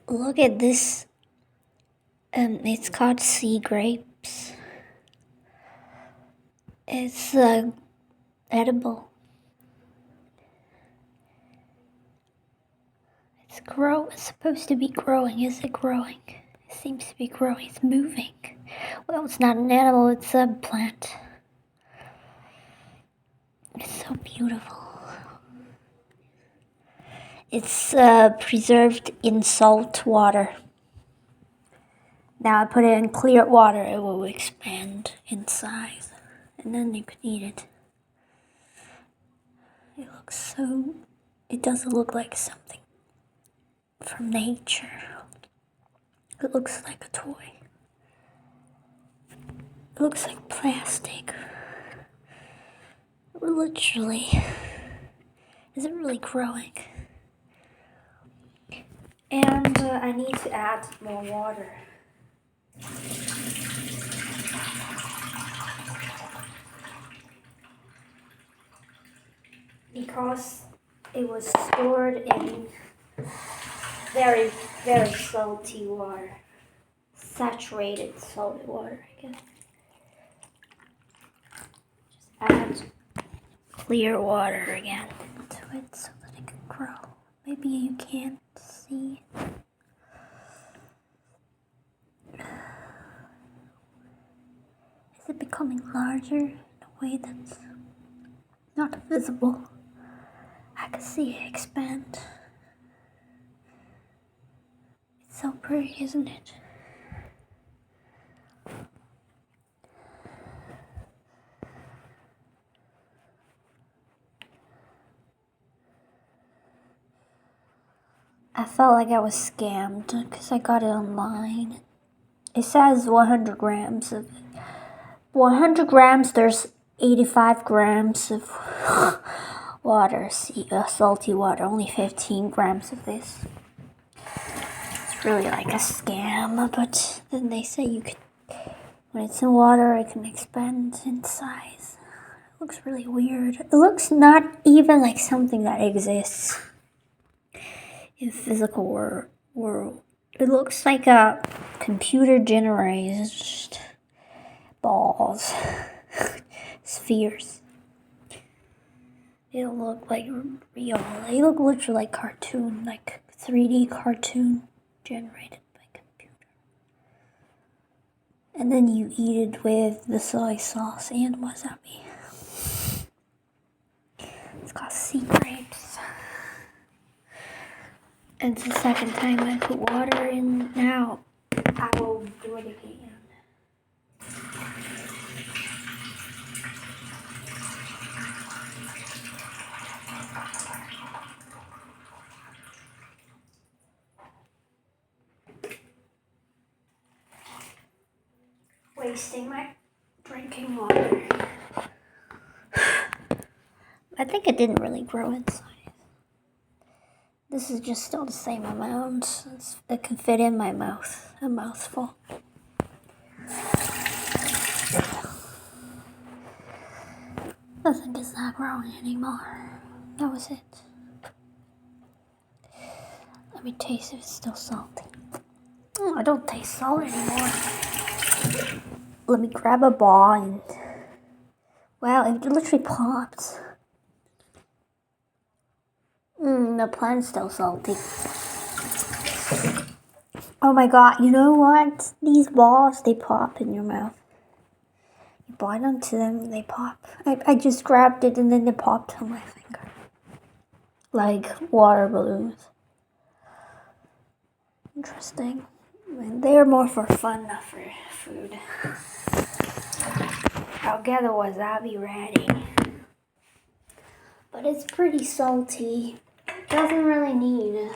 Look at this. It's called sea grapes. It's edible. It's supposed to be growing. Is it growing? It seems to be growing. It's moving. Well, it's not an animal, it's a plant. It's so beautiful. It's preserved in salt water. Now I put it in clear water, it will expand in size. And then you can eat it. It doesn't look like something from nature. It looks like a toy. It looks like plastic. Literally. Is it really growing? And I need to add more water. Because it was stored in very, very salty water. Saturated salty water, I guess. Just add clear water again to it so that it can grow. Maybe you can't see it. Is it becoming larger in a way that's not visible? I can see it expand. It's so pretty, isn't it? I felt like I was scammed because I got it online. It says 100 grams of 100 grams, there's 85 grams of water, salty water, only 15 grams of this. It's really like a scam, but then they say when it's in water, it can expand in size. It looks really weird. It looks not even like something that exists in physical world. It looks like a computer generated balls. Spheres. They don't look like real. They look literally like cartoon, like 3D cartoon generated by computer. And then you eat it with the soy sauce and wasabi. It's called sea grapes. And it's the second time I put water in. Now I will do it again. Wasting my drinking water. I think it didn't really grow inside. This is just still the same amount. It can fit in my mouth, a mouthful. I think it's not growing anymore. That was it. Let me taste if it's still salty. Oh, I don't taste salt anymore. Let me grab a ball and... Wow, it literally popped. The plant's still salty. Oh my god, you know what? These balls, they pop in your mouth. You bite onto them and they pop. I just grabbed it and then it popped on my finger. Like water balloons. Interesting. They're more for fun, not for food. I'll get the wasabi ready. But it's pretty salty. Doesn't really need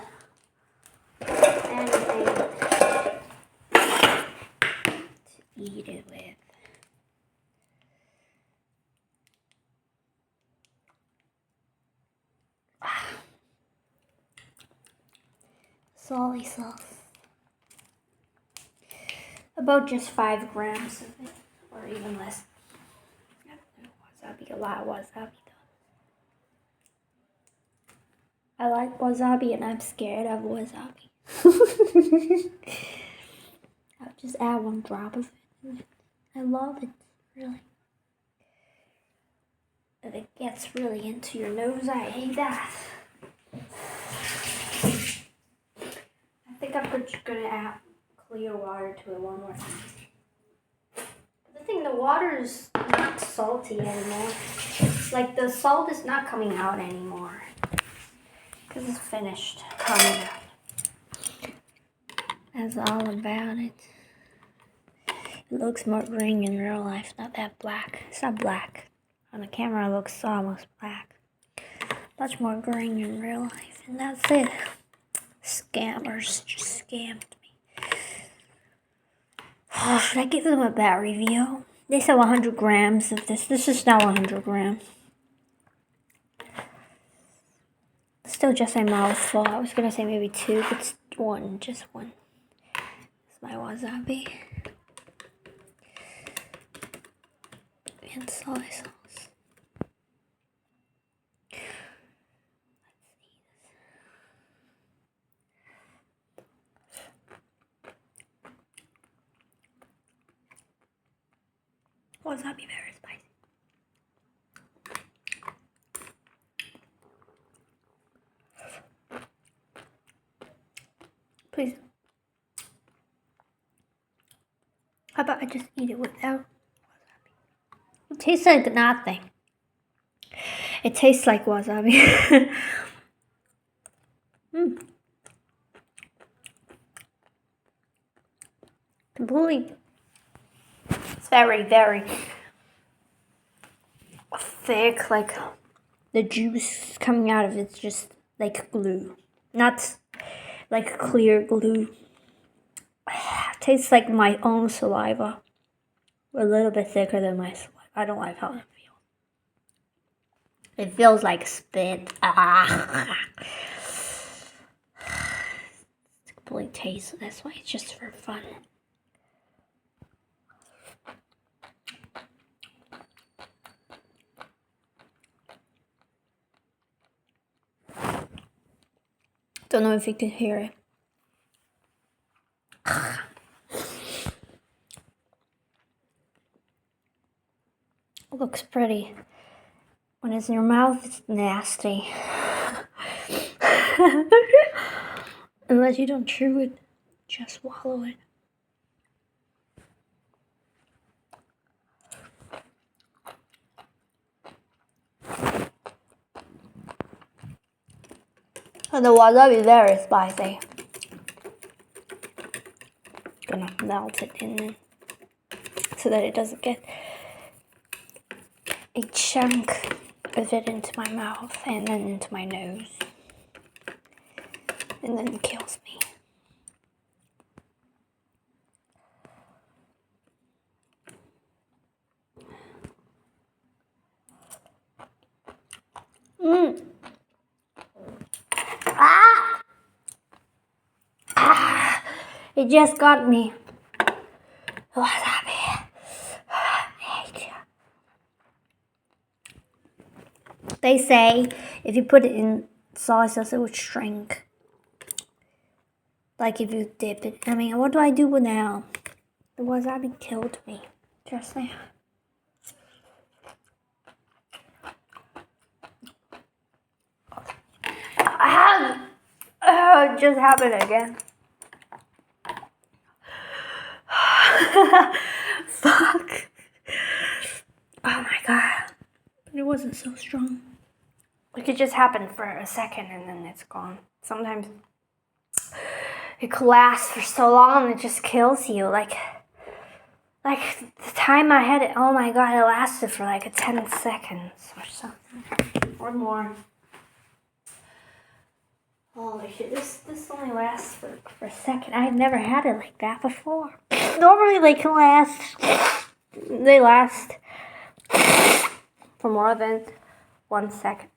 anything to eat it with. Soy sauce. About just 5 grams of it, or even less. Wasabi, a lot of wasabi though. I like wasabi and I'm scared of wasabi. I'll just add 1 drop of it. I love it, really. And it gets really into your nose. I hate that. I think I'm just gonna add clear water to it 1 more time. But the thing, the water is not salty anymore. Like, the salt is not coming out anymore. Because it's finished coming out. That's all about it. It looks more green in real life, not that black. It's not black. On the camera it looks almost black. Much more green in real life. And that's it. Scammers just scammed me. Oh, should I give them a bad review? They said 100 grams of this. This is not 100 grams. Still just a mouthful. I was gonna say maybe 2, but it's 1, just 1. It's my wasabi. And soy sauce. Wasabi very spicy. Please. How about I just eat it without wasabi? It tastes like nothing. It tastes like wasabi. Completely. It's very, very thick. Like the juice coming out of it's just like glue, not like clear glue. It tastes like my own saliva. A little bit thicker than my saliva. I don't like how it feels. It feels like spit. It's complete tasteless. Why? It's just for fun. Don't know if you can hear it. It looks pretty. When it's in your mouth, it's nasty. Unless you don't chew it, just swallow it. And the wasabi is very spicy. Gonna melt it in so that it doesn't get a chunk of it into my mouth and then into my nose. And then it kills me. It just got me. Wasabi. They say if you put it in soy sauce, it would shrink. Like if you dip it. I mean, what do I do now? The wasabi killed me just now. It just happened again. Fuck. Oh my god. It wasn't so strong. It could just happen for a second and then it's gone. Sometimes it could last for so long and it just kills you. Like the time I had it, oh my god, it lasted for like 10 seconds or something. Or more. Holy shit, this only lasts for a second. I've never had it like that before. Normally they last for more than 1 second.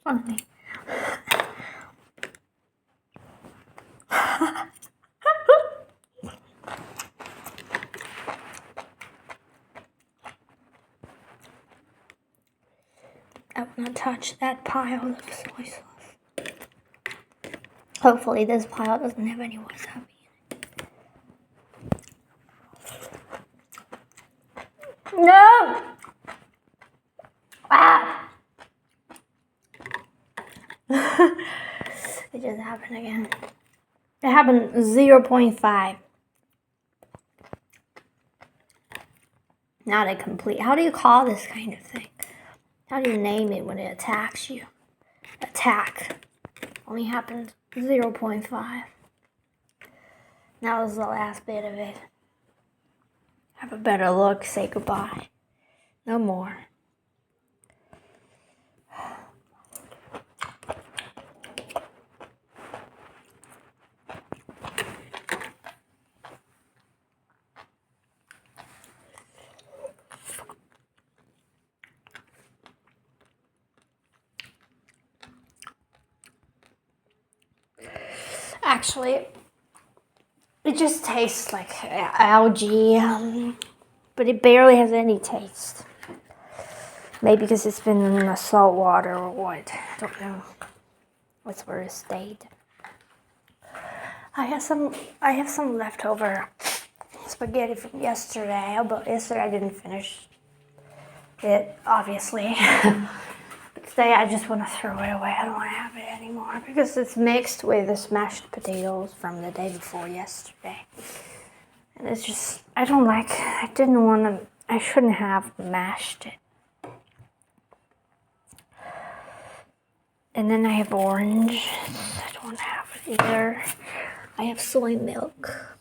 Funny. I will not touch that pile of soy sauce. Hopefully this pile doesn't have any wasabi in it. No! Ah! It just happened again. It happened 0.5. Not a complete. How do you call this kind of thing? How do you name it when it attacks you? Attack. Only happened 0.5. That was the last bit of it. Have a better look. Say goodbye. No more. Actually, it just tastes like algae, but it barely has any taste. Maybe because it's been in the salt water or what. I don't know. That's where it stayed. I have some leftover spaghetti from yesterday, but yesterday I didn't finish it, obviously. But today I just want to throw it away. I don't want to have it anymore because it's mixed with the smashed potatoes from the day before yesterday. And it's just, I shouldn't have mashed it. And then I have orange. I don't want to have it either. I have soy milk.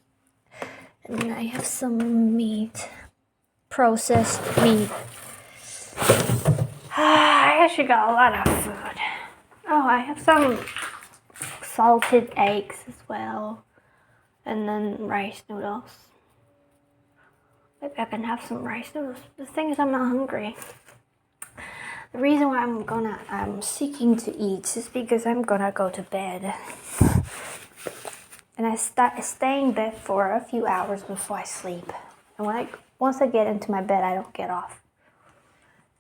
And then I have some meat. Processed meat. I actually got a lot of food. Oh, I have some salted eggs as well. And then rice noodles. Maybe I can have some rice noodles. The thing is, I'm not hungry. The reason why I'm seeking to eat is because I'm gonna go to bed. And I stay in bed for a few hours before I sleep. And once I get into my bed, I don't get off.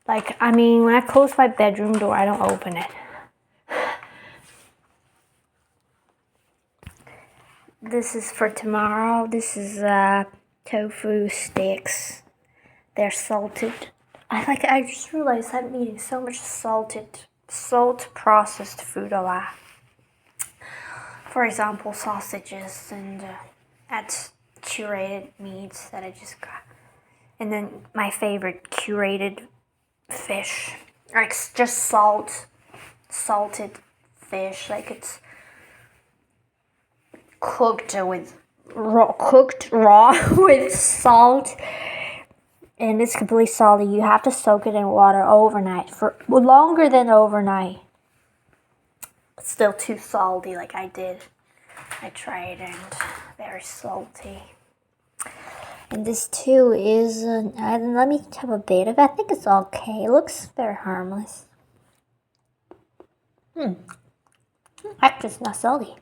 When I close my bedroom door, I don't open it. This is for tomorrow. This is tofu sticks. They're salted. I just realized I'm eating so much salt processed food a lot. For example, sausages and that's curated meats that I just got. And then my favorite curated fish. Like just salted fish. Like it's cooked raw with salt. And it's completely salty. You have to soak it in water overnight for longer than overnight. But still too salty like I did. I tried and very salty. And this too is, let me have a bit of it. I think it's okay. It looks very harmless. Actually, it's not salty.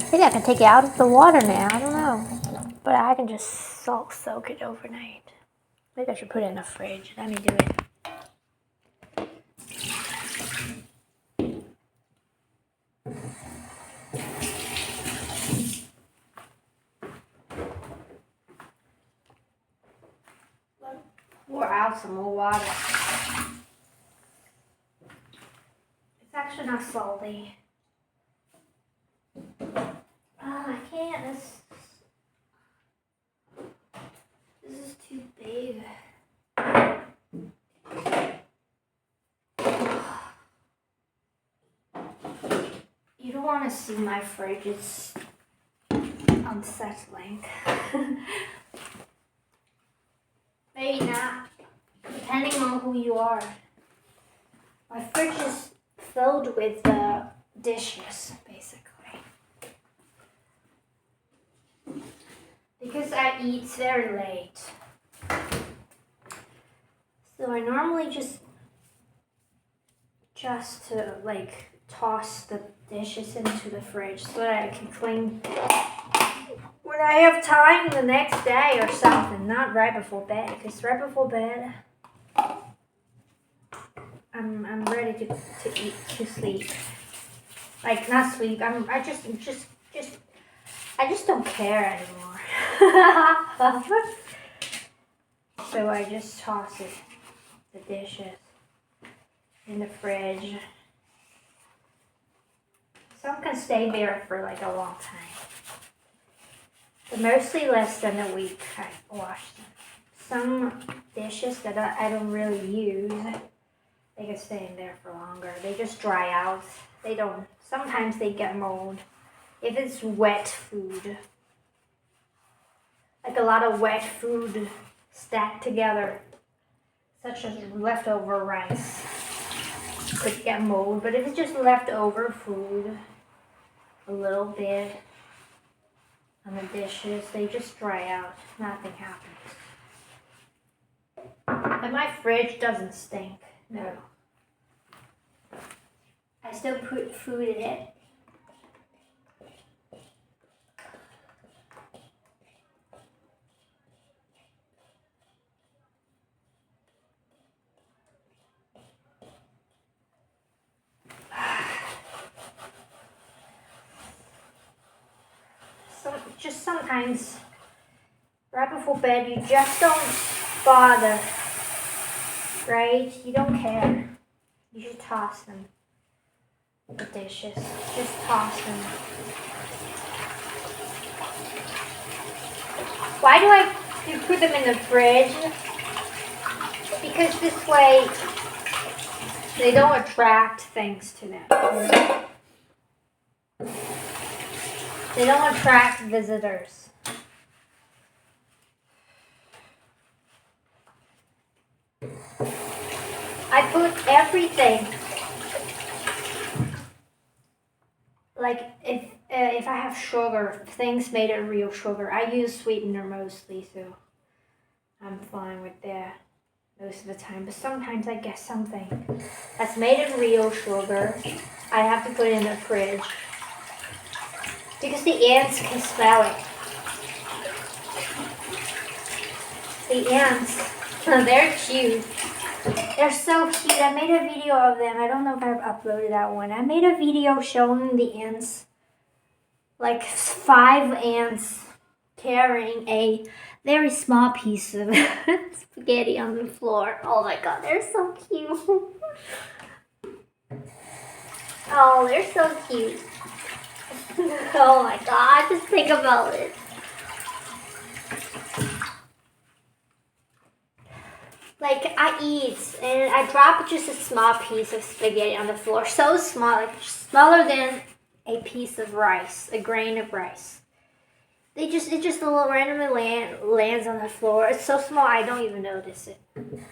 Maybe I can take it out of the water now. I don't know. But I can just soak it overnight. Maybe I should put it in the fridge. Let me do it. Pour out some more water. It's actually not salty. I can't. This is too big. You don't want to see my fridge. It's unsettling. Maybe not, depending on who you are. My fridge is filled with dishes, basically. Because I eat very late. So I normally just toss the dishes into the fridge so that I can clean when I have time the next day or something, not right before bed. Because right before bed, I'm ready to sleep. Like not sweep. I just don't care anymore. So I just toss the dishes in the fridge. Some can stay there for like a long time. But mostly less than a week I wash them. Some dishes that I don't really use, they can stay in there for longer. They just dry out. They don't, sometimes they get mold. If it's wet food, like a lot of wet food stacked together, such as leftover rice, could get mold. But if it's just leftover food, a little bit on the dishes, they just dry out. Nothing happens. And my fridge doesn't stink. No. I still put food in it. Just sometimes, right before bed, you just don't bother, right? You don't care. You should toss them, the dishes. Just toss them. Why do I put them in the fridge? Because this way, they don't attract things to them. They don't attract visitors. I put everything. Like if I have sugar, things made of real sugar. I use sweetener mostly, so I'm fine with that most of the time. But sometimes I get something that's made of real sugar. I have to put it in the fridge. Because the ants can smell it. The ants, they're cute. They're so cute. I made a video of them. I don't know if I've uploaded that one. I made a video showing the ants, like 5 ants carrying a very small piece of spaghetti on the floor. Oh my god, they're so cute. Oh, they're so cute. Oh my god, just think about it. Like, I eat and I drop just a small piece of spaghetti on the floor. So small, like smaller than a piece of rice, a grain of rice. It just randomly lands on the floor. It's so small I don't even notice it. And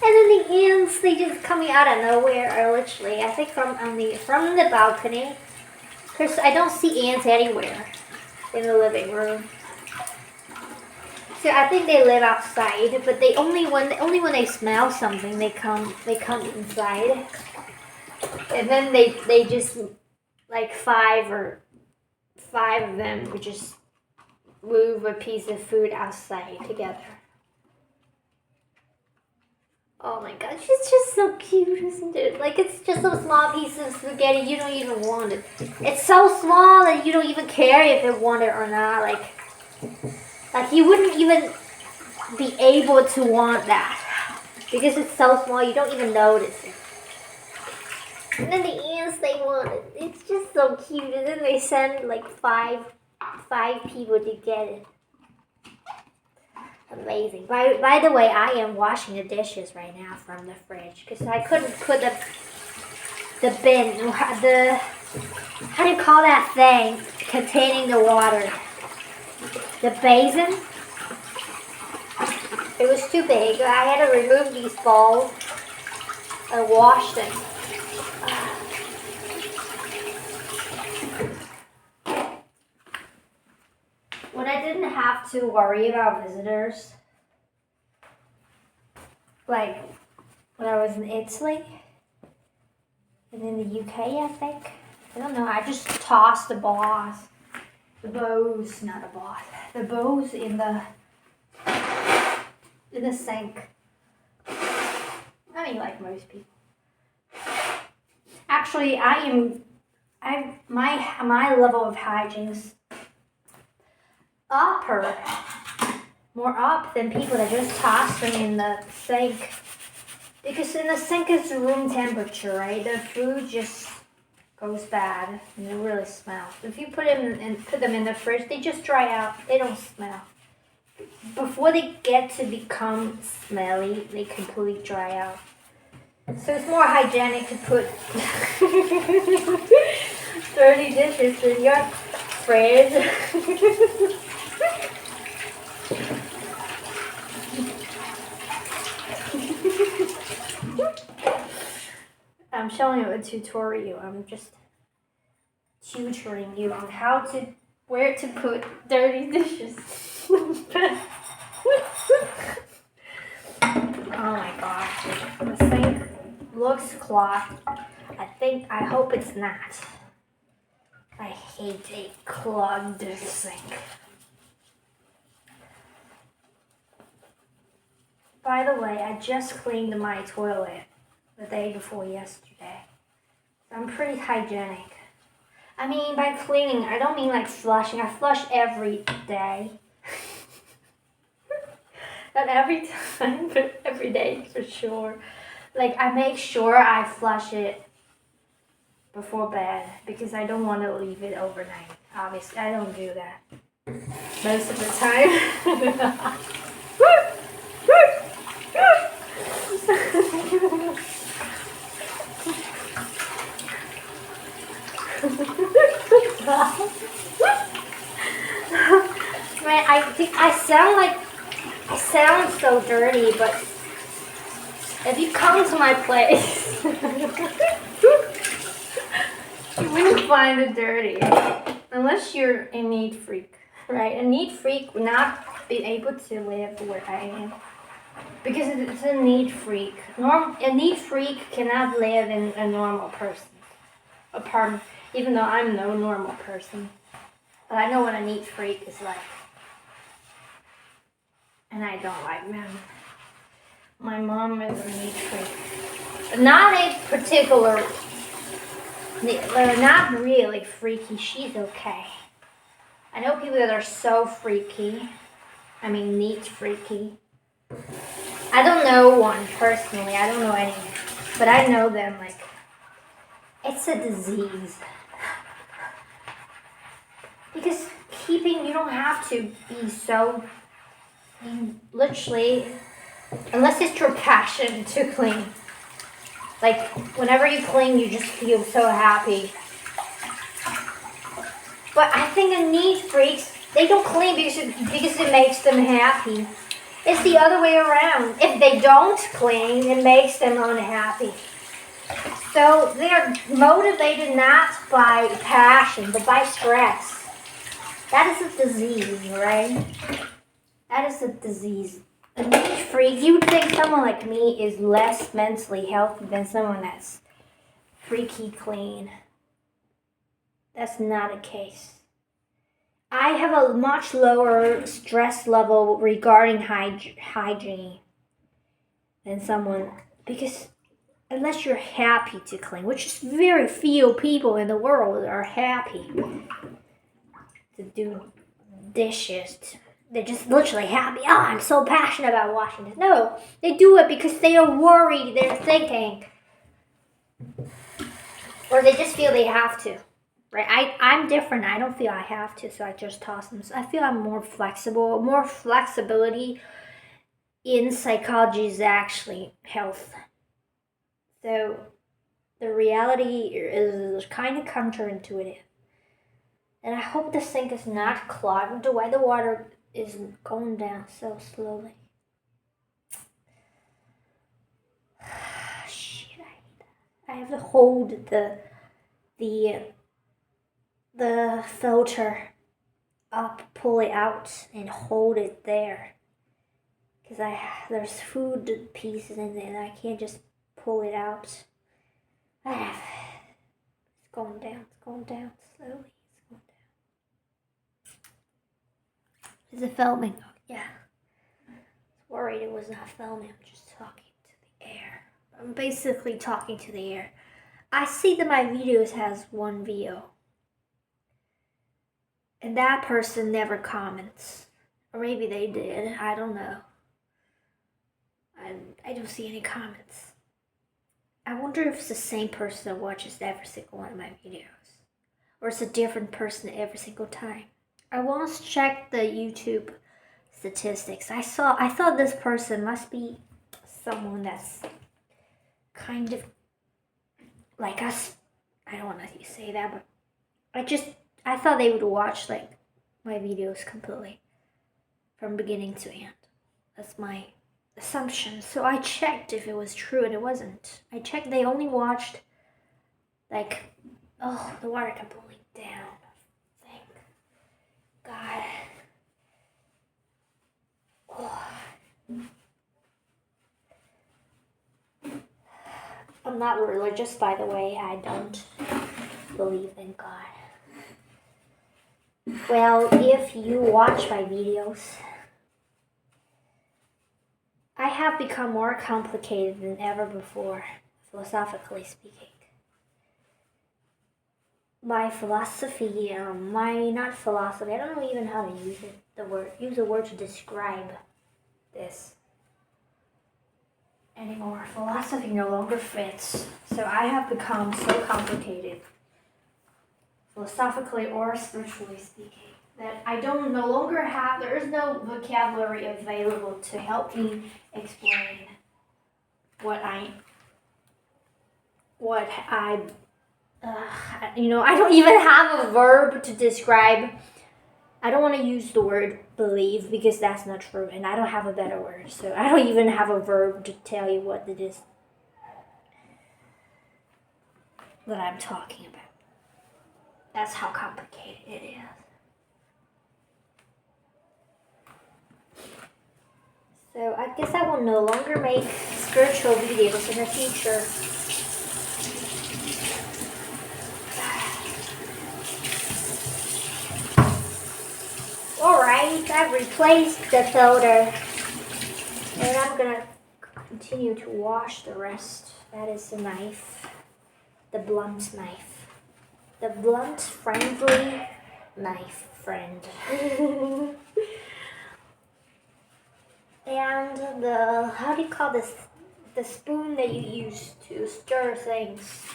then the ants, they just coming out of nowhere, or literally, I think from the balcony. Because I don't see ants anywhere in the living room. So I think they live outside, but they only when they smell something they come inside. And then they just like 5 of them would just move a piece of food outside together. Oh my gosh, it's just so cute, isn't it? Like, it's just a small piece of spaghetti, you don't even want it. It's so small that you don't even care if you want it or not. Like you wouldn't even be able to want that. Because it's so small, you don't even notice it. And then the ants, they want it. It's just so cute. And then they send like five people to get it. Amazing. By the way, I am washing the dishes right now from the fridge because I couldn't put the bin, how do you call that thing containing the water? The basin? It was too big. I had to remove these balls and wash them. When I didn't have to worry about visitors, like when I was in Italy and in the UK, I think. I don't know, I just tossed the bows in the sink. I mean, like most people. Actually, I am my level of hygiene's upper, more up than people that just toss them in the sink. Because in the sink it's room temperature, right? The food just goes bad and it really smells. If you put them in the fridge, they just dry out. They don't smell. Before they get to become smelly, they completely dry out. So it's more hygienic to put dirty dishes in your fridge. I'm showing you a tutorial. I'm just tutoring you on where to put dirty dishes. Oh my gosh, the sink looks clogged. I hope it's not. I hate a clogged sink. By the way, I just cleaned my toilet the day before yesterday. I'm pretty hygienic. I mean, by cleaning, I don't mean like flushing. I flush every day. Not every time, but every day for sure. Like, I make sure I flush it before bed because I don't want to leave it overnight. Obviously, I don't do that most of the time. Man, I think I sound so dirty, but if you come to my place, you wouldn't find it dirty unless you're a neat freak, right? A neat freak would not be able to live where I am because it's a neat freak. A neat freak cannot live in a normal person's apartment, even though I'm no normal person. But I know what a neat freak is like. And I don't like them. My mom is a neat freak. Not a particular, not really freaky. She's okay. I know people that are so freaky. I mean, neat freaky. I don't know one personally. I don't know any. But I know them like, it's a disease. Because you don't have to be so, literally, unless it's your passion to clean. Like, whenever you clean, you just feel so happy. But I think the neat freaks, they don't clean because it makes them happy. It's the other way around. If they don't clean, it makes them unhappy. So they're motivated not by passion, but by stress. That is a disease, right? That is a disease. A neat freak, you would think someone like me is less mentally healthy than someone that's freaky clean. That's not the case. I have a much lower stress level regarding hygiene than someone, because unless you're happy to clean, which is very few people in the world are happy to do dishes. They're just literally happy. Oh, I'm so passionate about washing this. No, they do it because they are worried. They're thinking. Or they just feel they have to. Right? I'm different. I don't feel I have to, so I just toss them. So I feel I'm more flexible. More flexibility in psychology is actually health. So the reality is kind of counterintuitive. And I hope the sink is not clogged. Why the water is going down so slowly. Shit, I have to hold the filter up, pull it out, and hold it there. Because there's food pieces in there, and I can't just pull it out. It's going down slowly. It's going down. Is it filming? Yeah. I was worried it was not filming. I'm just talking to the air. I'm basically talking to the air. I see that my videos has 1 view. And that person never comments. Or maybe they did, I don't know. I don't see any comments. I wonder if it's the same person that watches every single one of my videos. Or it's a different person every single time. I once checked the YouTube statistics. I thought this person must be someone that's kind of like us. I don't want to say that, but I thought they would watch like my videos completely from beginning to end. That's my assumption. So I checked if it was true, and it wasn't. I checked they only watched like, oh, the water completely down. Thank God. Oh. I'm not religious, by the way. I don't believe in God. Well, if you watch my videos, I have become more complicated than ever before, philosophically speaking. My philosophy, not philosophy, I don't know even how to use a word to describe this anymore. Philosophy no longer fits, so I have become so complicated, philosophically or spiritually speaking, that I don't no longer have, there is no vocabulary available to help me explain I don't even have a verb to describe. I don't want to use the word believe because that's not true, and I don't have a better word, so I don't even have a verb to tell you what it is that I'm talking about. That's how complicated it is. So I guess I will no longer make spiritual videos in the future. Alright, I've replaced the filter. And I'm gonna continue to wash the rest. That is the knife. The blunt knife. The blunt, friendly knife friend. And how do you call this? The spoon that you use to stir things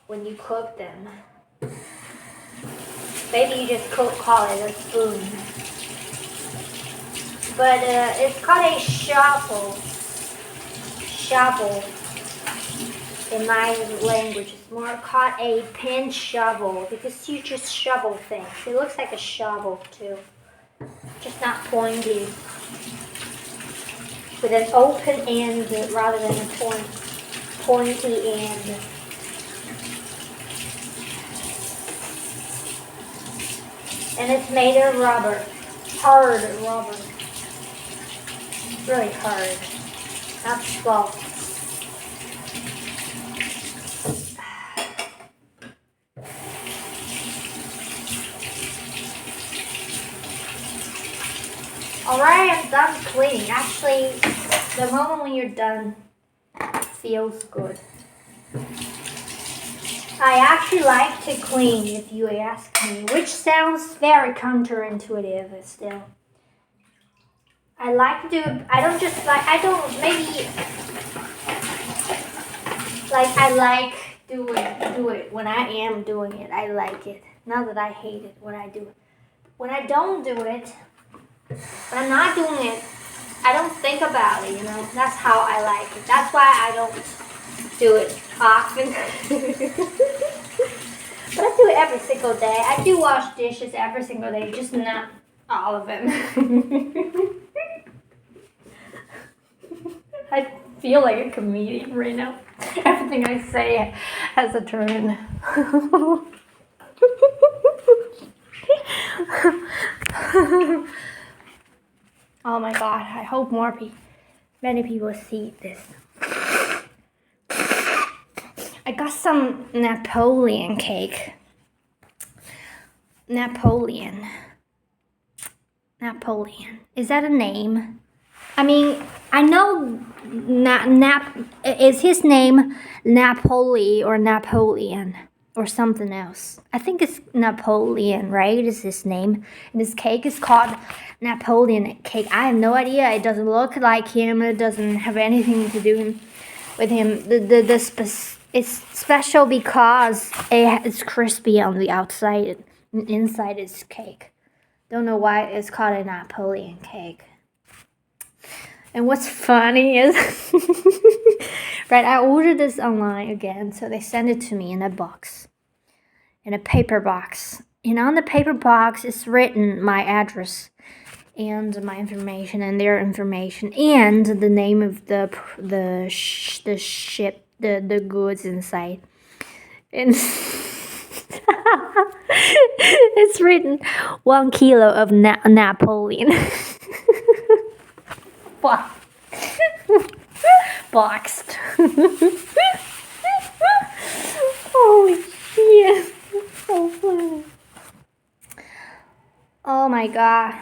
when you cook them. Maybe you just call it a spoon. But it's called a shovel. Shovel. In my language, it's more called a pinch shovel because you just shovel things. It looks like a shovel too, just not pointy. With an open end rather than a pointy end. And it's made of rubber, hard rubber, really hard, not soft. Alright, I'm done cleaning. Actually, the moment when you're done feels good. I actually like to clean, if you ask me, which sounds very counterintuitive still. I like to do it, I like do it when I am doing it. I like it. Not that I hate it when I do it. When I don't do it, when I'm not doing it, I don't think about it, That's how I like it. That's why I don't do it often. But I do it every single day. I do wash dishes every single day, just not all of them. I feel like a comedian right now. Everything I say has a turn. Oh my God, I hope many people see this. I got some Napoleon cake. Napoleon. Is that a name? I mean, I know is his name Napoli or Napoleon or something else. I think it's Napoleon, right? Is his name. And this cake is called Napoleon cake. I have no idea. It doesn't look like him. It doesn't have anything to do with him. It's special because it's crispy on the outside and inside is cake. Don't know why it's called a Napoleon cake. And what's funny is, right, I ordered this online again, so they sent it to me in a box, in a paper box. And on the paper box is written my address and my information and their information and the name of the goods inside. And it's written 1 kilo of Napoleon. Boxed. Holy shit. So funny. Oh my god.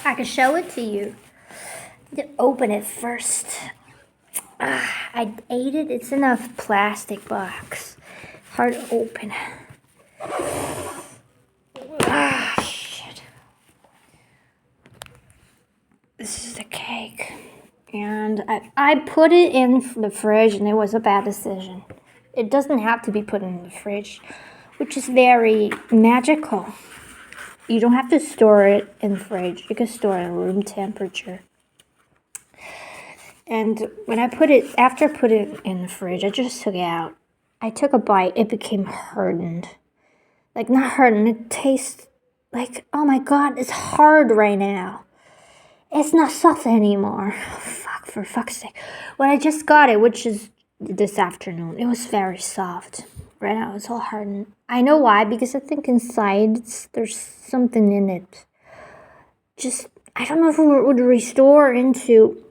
I can show it to you. Open it first. I ate it. It's in a plastic box. Hard to open. Shit. This is the cake. And I put it in the fridge and it was a bad decision. It doesn't have to be put in the fridge, which is very magical. You don't have to store it in the fridge. You can store it at room temperature. And when after I put it in the fridge, I just took it out. I took a bite, it became hardened. Like, not hardened, it tastes like, oh my god, it's hard right now. It's not soft anymore. For fuck's sake. When I just got it, which is this afternoon, it was very soft. Right now, it's all hardened. I know why, because I think inside there's something in it. I don't know if it would restore into...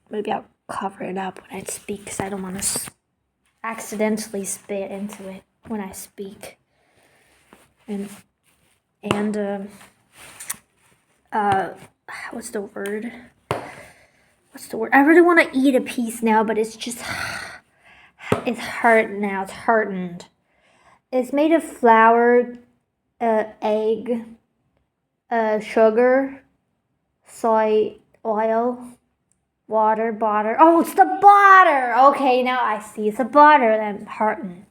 Maybe I'll cover it up when I speak because I don't want to accidentally spit into it when I speak. And what's the word? I really want to eat a piece now, but it's hard now. It's hardened. It's made of flour, egg, sugar, soy oil, water, butter. Oh, it's the butter! Okay, now I see. It's the butter that hardened.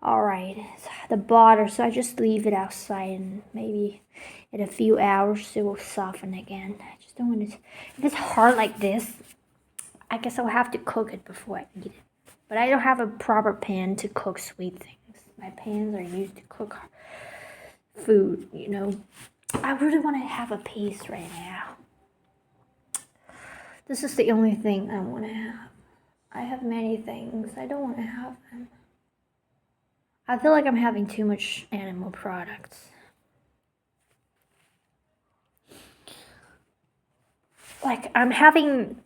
Alright, it's the butter. So I just leave it outside and maybe in a few hours it will soften again. I just don't want it. If it's hard like this, I guess I'll have to cook it before I eat it. But I don't have a proper pan to cook sweet things. My pans are used to cook food, you know. I really want to have a piece right now. This is the only thing I want to have. I have many things. I don't want to have them. I feel like I'm having too much animal products. Like, I'm having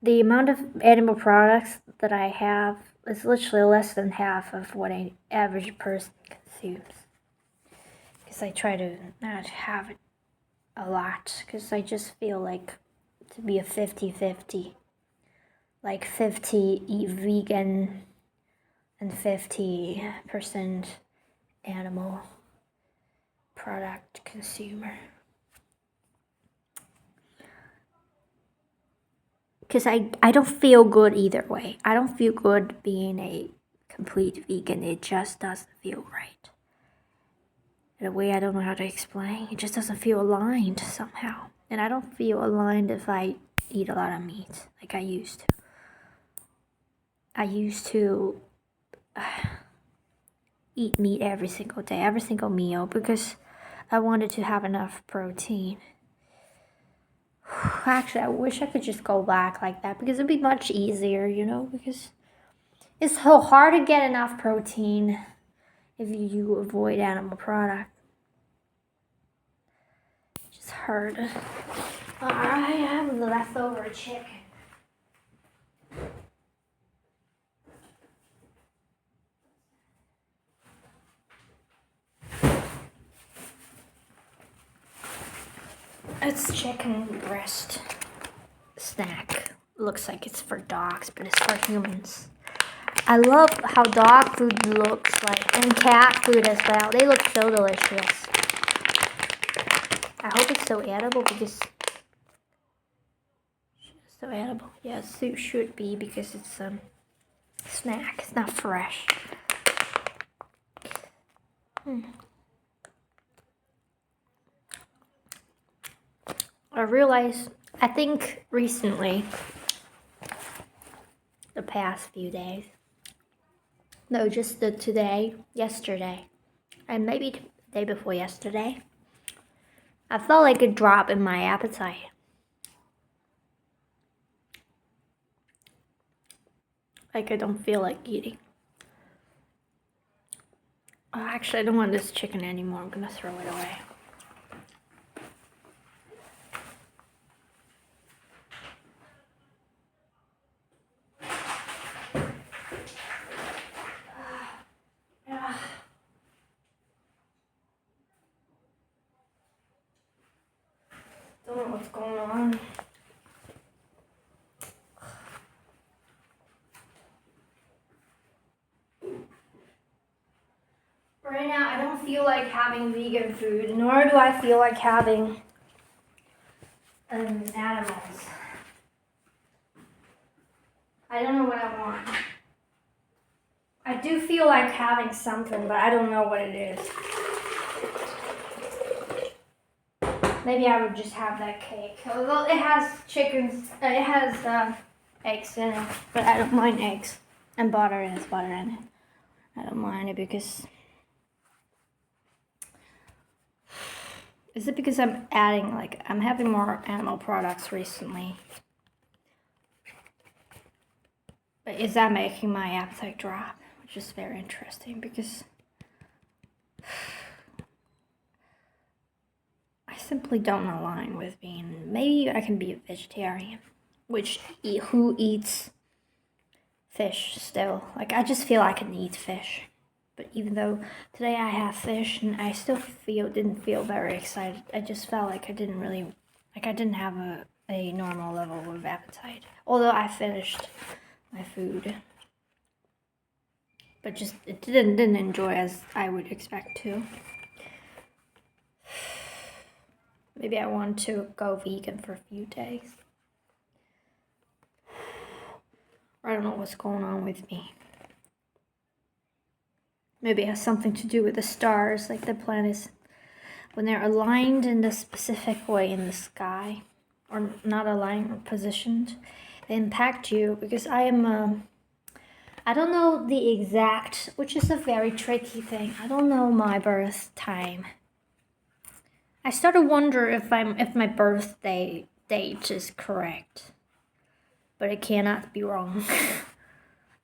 the amount of animal products that I have is literally less than half of what an average person consumes. Because I try to not have it a lot. Because I just feel like to be a 50-50. Like 50 eat vegan and 50% animal product consumer. Because I don't feel good either way. I don't feel good being a complete vegan. It just doesn't feel right. In a way I don't know how to explain. It just doesn't feel aligned somehow. And I don't feel aligned if I eat a lot of meat like I used to. I used to eat meat every single day, every single meal, because I wanted to have enough protein. Actually, I wish I could just go back like that because it'd be much easier, you know, because it's so hard to get enough protein if you avoid animal product. It's just hard. I have the leftover chicken. It's chicken breast snack. Looks like it's for dogs, but it's for humans. I love how dog food looks like, and cat food as well. They look so delicious. I hope it's so edible because so edible. Yes, it should be because it's a snack. It's not fresh. I realized, I think recently, the past few days, no, just yesterday, and maybe the day before yesterday, I felt like a drop in my appetite. Like I don't feel like eating. Oh, actually, I don't want this chicken anymore. I'm gonna throw it away. Don't know what's going on. Right now, I don't feel like having vegan food, nor do I feel like having animals. I don't know what I want. I do feel like having something, but I don't know what it is. Maybe I would just have that cake. Although it has it has eggs in it, but I don't mind eggs. And butter, it has butter in it. I don't mind it because... Is it because I'm having more animal products recently? But is that making my appetite drop? Which is very interesting because I simply don't align with being... Maybe I can be a vegetarian, who eats fish still. Like, I just feel I can eat fish. But even though today I have fish and I still didn't feel very excited. I just felt like I didn't have a normal level of appetite. Although I finished my food. But just didn't enjoy as I would expect to. Maybe I want to go vegan for a few days. I don't know what's going on with me. Maybe it has something to do with the stars, like the planets, when they're aligned in a specific way in the sky, or not aligned or positioned, they impact you. Because I don't know the exact, which is a very tricky thing. I don't know my birth time. I start to wonder if my birthday date is correct, but it cannot be wrong,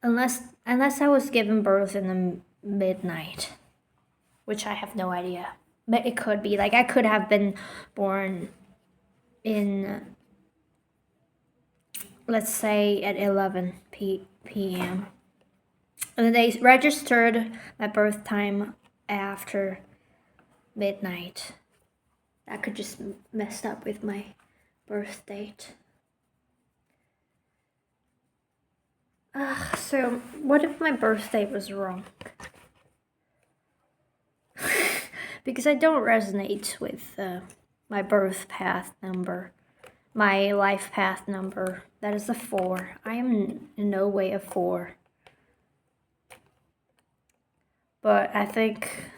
unless I was given birth in the midnight, which I have no idea. But it could be, like, I could have been born in, let's say, at 11 p.m. And they registered my birth time after midnight. That could just mess up with my birth date. So what if my birthday was wrong? Because I don't resonate with my birth path number, my life path number. That is a 4. I am in no way a 4. But I think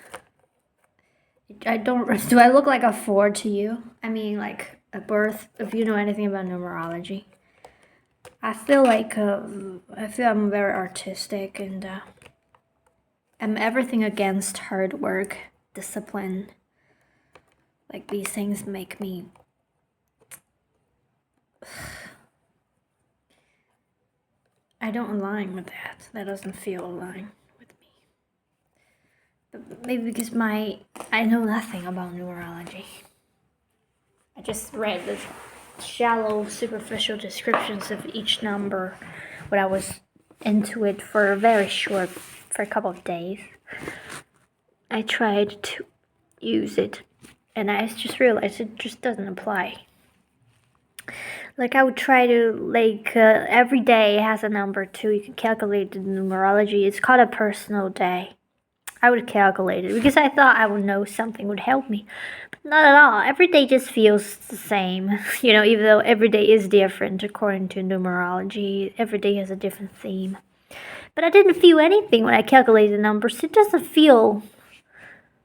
I don't. Do I look like a 4 to you? I mean, like a birth. If you know anything about numerology, I feel I'm very artistic and I'm everything against hard work, discipline. Like, these things make me... I don't align with that. That doesn't feel aligned with me. But maybe because I know nothing about numerology. I just read shallow, superficial descriptions of each number when I was into it for a couple of days. I tried to use it, and I just realized it just doesn't apply. Like I would try to every day has a number too. You can calculate the numerology. It's called a personal day. I would calculate it because I thought I would know something would help me. But not at all. Every day just feels the same. Even though every day is different according to numerology. Every day has a different theme. But I didn't feel anything when I calculated the numbers.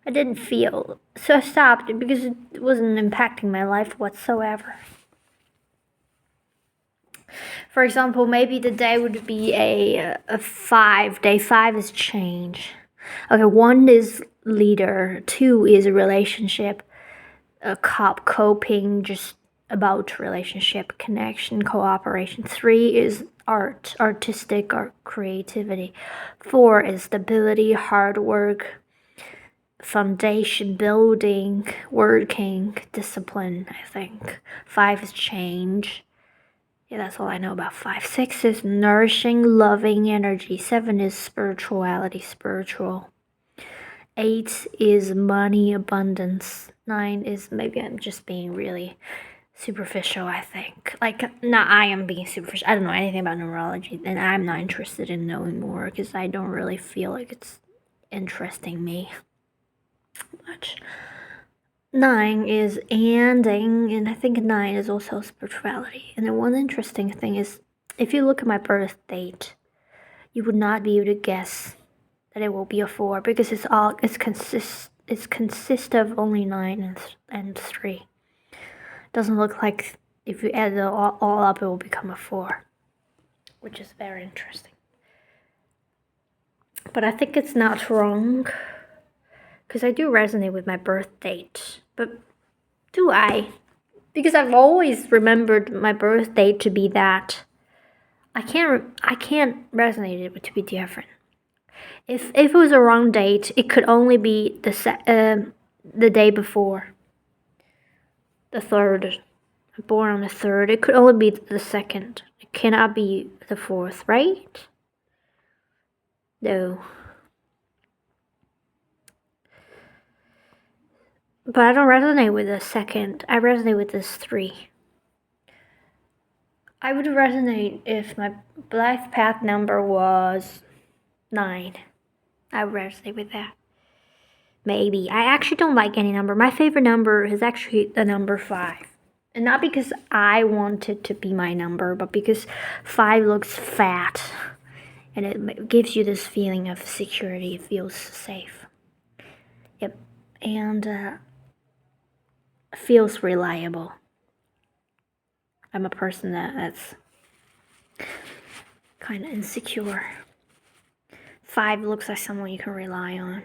I didn't feel. So I stopped because it wasn't impacting my life whatsoever. For example, maybe the day would be a 5. Day 5 is change. Okay, 1 is leader, 2 is a relationship, coping, just about relationship, connection, cooperation. 3 is artistic or creativity. 4 is stability, hard work, foundation, building, working, discipline, I think. 5 is change. Yeah, that's all I know about 5. 6 is nourishing, loving energy. 7 is spirituality, spiritual. 8 is money, abundance. 9 is, maybe I'm just being really superficial, I think. I am being superficial. I don't know anything about numerology, and I'm not interested in knowing more because I don't really feel like it's interesting me much. 9 is ending, and I think 9 is also spirituality. And then one interesting thing is, if you look at my birth date, you would not be able to guess that it will be a 4 because it consists of only 9 and 3. It doesn't look like if you add it all up, it will become a 4, which is very interesting. But I think it's not wrong. Because I do resonate with my birth date. But do I? Because I've always remembered my birth date to be that. I can't resonate it to be different. If it was a wrong date, it could only be the day before. The 3rd. I'm born on the 3rd. It could only be the 2nd. It cannot be the 4th, right? No. But I don't resonate with the 2nd. I resonate with this 3. I would resonate if my life path number was 9. I would resonate with that. Maybe. I actually don't like any number. My favorite number is actually the number 5. And not because I want it to be my number, but because 5 looks fat. And it gives you this feeling of security. It feels safe. Yep. And feels reliable. I'm a person that's kind of insecure. 5 looks like someone you can rely on.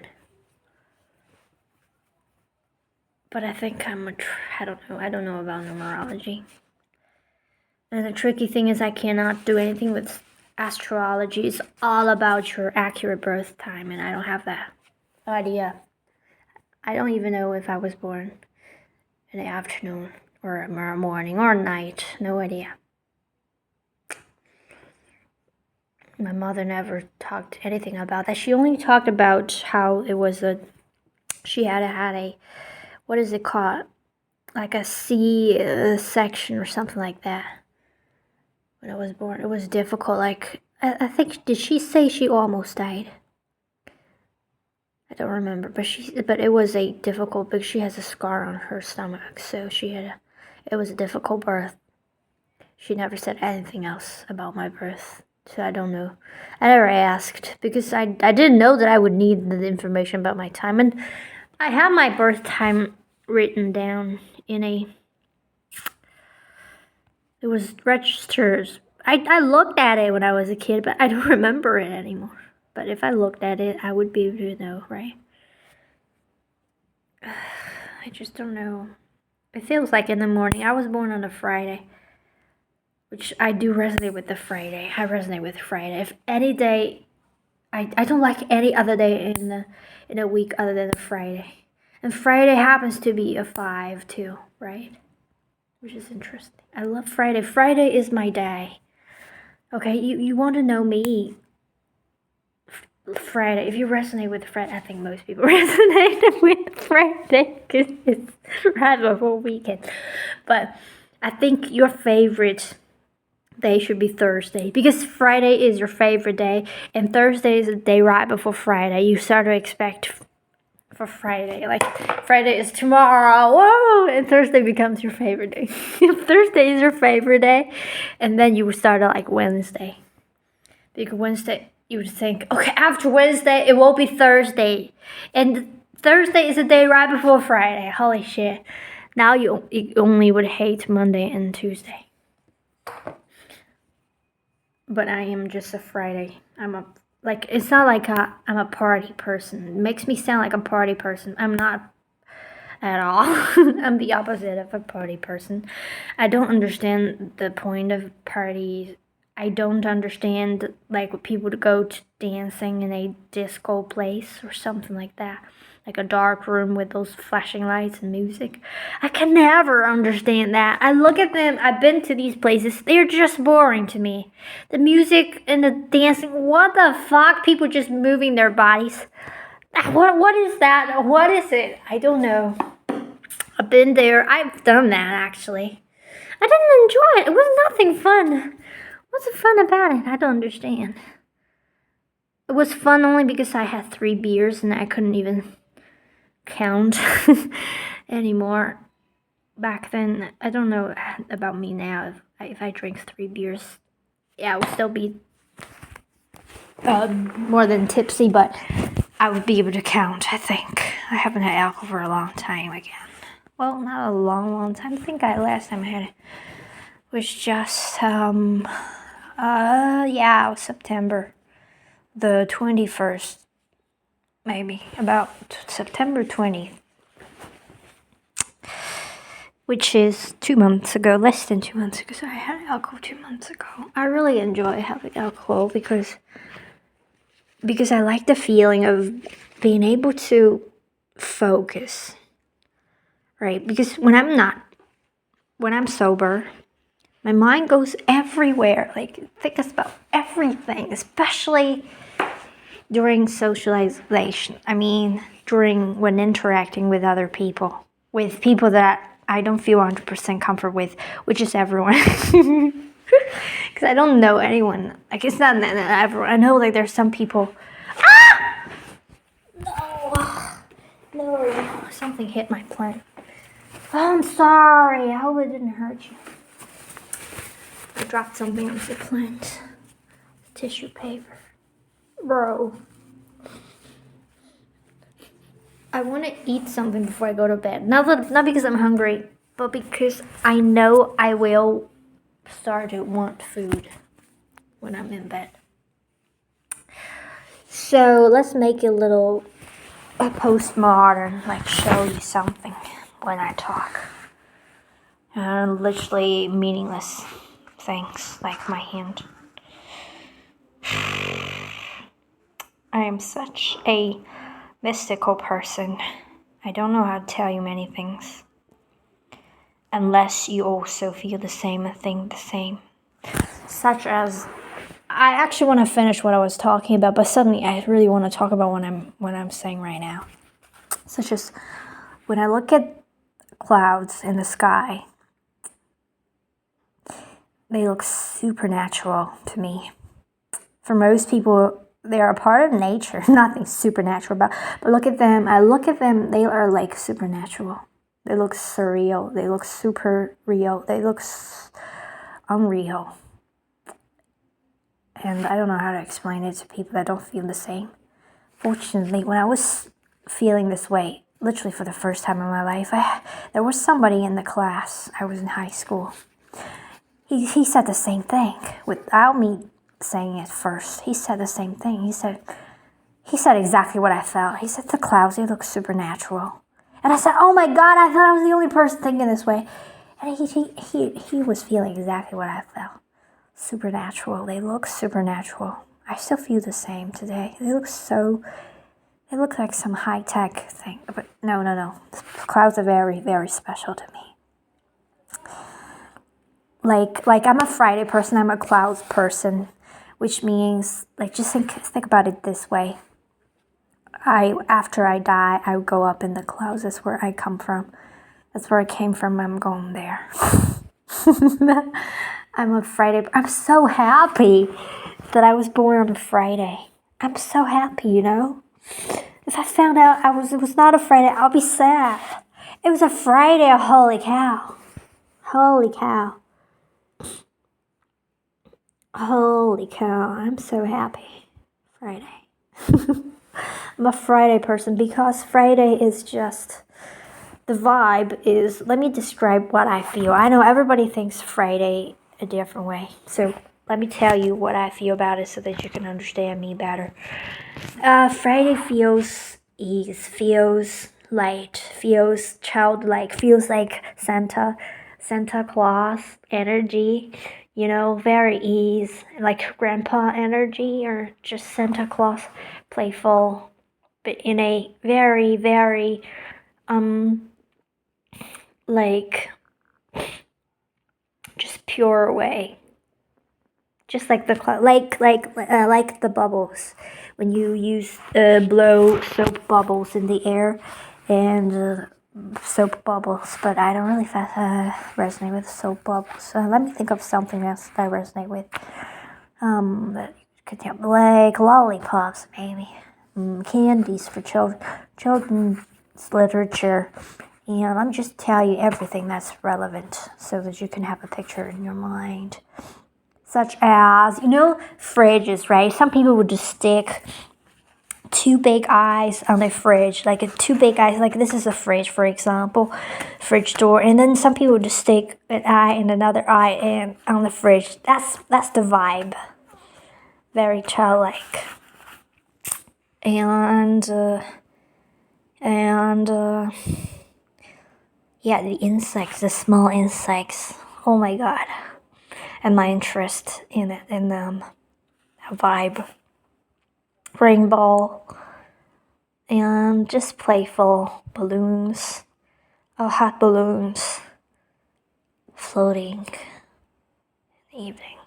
But I think I don't know about numerology. And the tricky thing is I cannot do anything with astrology. It's all about your accurate birth time, and I don't have that idea. I don't even know if I was born in the afternoon or morning or night. No idea. My mother never talked anything about that. She only talked about how it was she had a what is it called? Like a C section or something like that. When I was born, it was difficult. Like I think, did she say she almost died? I don't remember, but it was a difficult because she has a scar on her stomach, so it was a difficult birth. She never said anything else about my birth, so I don't know. I never asked because I didn't know that I would need the information about my time, and I have my birth time written down it was registered. I looked at it when I was a kid, but I don't remember it anymore. But if I looked at it, I would be able to know, right? I just don't know. It feels like in the morning. I was born on a Friday, which I do resonate with the Friday. I resonate with Friday. If any day, I don't like any other day in a week other than a Friday. And Friday happens to be a 5 too, right? which is interesting. I love Friday. Friday is my day. Okay, you want to know me? Friday. If you resonate with Friday, I think most people resonate with Friday because it's right before weekend. But I think your favorite day should be Thursday because Friday is your favorite day, and Thursday is the day right before Friday. You start to expect for Friday, like Friday is tomorrow, whoa, and Thursday becomes your favorite day. Thursday is your favorite day, and then you start to like Wednesday. Because Wednesday, you would think, okay, after Wednesday, it will be Thursday. And Thursday is the day right before Friday. Holy shit. Now you only would hate Monday and Tuesday. But I am just a Friday. It's not like I'm a party person. It makes me sound like a party person. I'm not at all. I'm the opposite of a party person. I don't understand the point of parties. I don't understand like people to go to dancing in a disco place or something like that. Like a dark room with those flashing lights and music. I can never understand that. I look at them, I've been to these places, they're just boring to me. The music and the dancing, what the fuck? People just moving their bodies. What is that? What is it? I don't know. I've been there. I've done that actually. I didn't enjoy it. It was nothing fun. What's the fun about it? I don't understand. It was fun only because I had 3 beers and I couldn't even count anymore. Back then, I don't know about me now. If I drink 3 beers, yeah, I would still be more than tipsy, but I would be able to count, I think. I haven't had alcohol for a long time again. Well, not a long time. I think last time I had it was just, it was September the 21st, maybe, about September 20th, which is 2 months ago, less than 2 months ago, so I had alcohol 2 months ago. I really enjoy having alcohol because I like the feeling of being able to focus, right? Because when I'm sober, my mind goes everywhere, like thinks about everything, especially during socialization. I mean, when interacting with other people, with people that I don't feel 100% comfort with, which is everyone. Because I don't know anyone. Like, it's not everyone. I know, like, there's some people. Ah! No. Something hit my plant. Oh, I'm sorry. I hope it didn't hurt you. I dropped something on the plant. Tissue paper. Bro. I want to eat something before I go to bed. Not because I'm hungry, but because I know I will start to want food when I'm in bed. So let's make a little postmodern, like show you something when I talk. Literally meaningless things like my hand. I am such a mystical person. I don't know how to tell you many things unless you also feel the same and think the same. Such as, I actually want to finish what I was talking about, but suddenly I really want to talk about what I'm saying right now. Such as when I look at clouds in the sky, they look supernatural to me. For most people, they are a part of nature, nothing supernatural about. But I look at them, they are like supernatural. They look surreal. They look super real. They look unreal. And I don't know how to explain it to people that don't feel the same. Fortunately, when I was feeling this way, literally for the first time in my life, there was somebody in the class. I was in high school. He said the same thing without me saying it first. He said the same thing. He said exactly what I felt. He said the clouds, they look supernatural. And I said, oh my God, I thought I was the only person thinking this way. And he was feeling exactly what I felt. Supernatural. They look supernatural. I still feel the same today. They look like some high-tech thing. But no. The clouds are very, very special to me. like I'm a Friday person, I'm a clouds person, which means like just think about it this way. After I die, I would go up in the clouds. That's where I come from. That's where I came from. I'm going there. I'm a Friday. I'm so happy that I was born on a Friday. I'm so happy, you know. If I found out it was not a Friday, I'll be sad. It was a Friday. Holy cow! Holy cow! Holy cow! I'm so happy. Friday. I'm a Friday person because Friday is just the vibe is. Let me describe what I feel. I know everybody thinks Friday a different way, so let me tell you what I feel about it so that you can understand me better. Friday feels ease, feels light, feels childlike, feels like Santa Claus energy, you know, very ease, like grandpa energy or just Santa Claus, playful, but in a very, very, like, just pure way. Just like the like the bubbles when you use blow soap bubbles in the air and soap bubbles, but I don't really resonate with soap bubbles. Let me think of something else that I resonate with. That could help, like lollipops, maybe. Candies for children, children's literature. And let me just tell you everything that's relevant so that you can have a picture in your mind. Such as, you know, fridges, right? Some people would just stick two big eyes on their fridge, like two big eyes, like this is a fridge, for example, fridge door, and then some people would just stick an eye and another eye and on the fridge. That's the vibe. Very childlike. And yeah, the insects, the small insects. Oh my god. And my interest in it, in them. Vibe. Rainbow. And just playful balloons. Oh, hot balloons. Floating in the evening.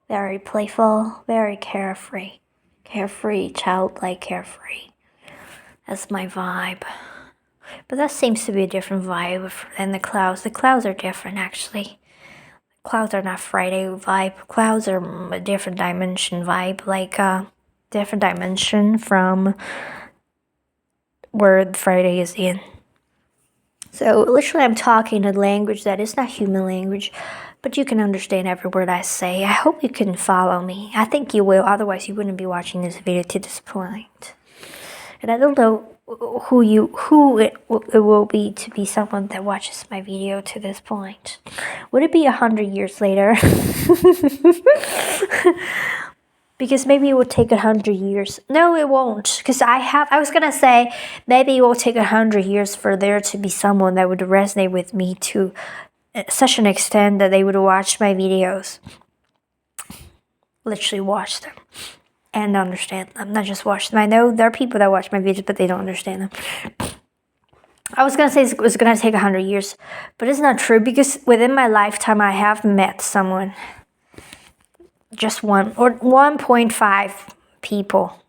Very playful, very carefree. Carefree, childlike carefree. That's my vibe. But that seems to be a different vibe than the clouds. The clouds are different, actually. Clouds are not Friday vibe. Clouds are a different dimension vibe, like a different dimension from where Friday is in. So literally I'm talking a language that is not human language, but you can understand every word I say. I hope you can follow me. I think you will, otherwise you wouldn't be watching this video to this point. And I don't know who it will be to be someone that watches my video to this point. Would it be 100 years later? Because maybe it would take 100 years. No, it won't. Because I was gonna say maybe it will take 100 years for there to be someone that would resonate with me to such an extent that they would watch my videos. Literally watch them. And understand them, not just watch them. I know there are people that watch my videos, but they don't understand them. I was gonna say it was gonna take 100 years, but it's not true because within my lifetime I have met someone, just one or 1.5 people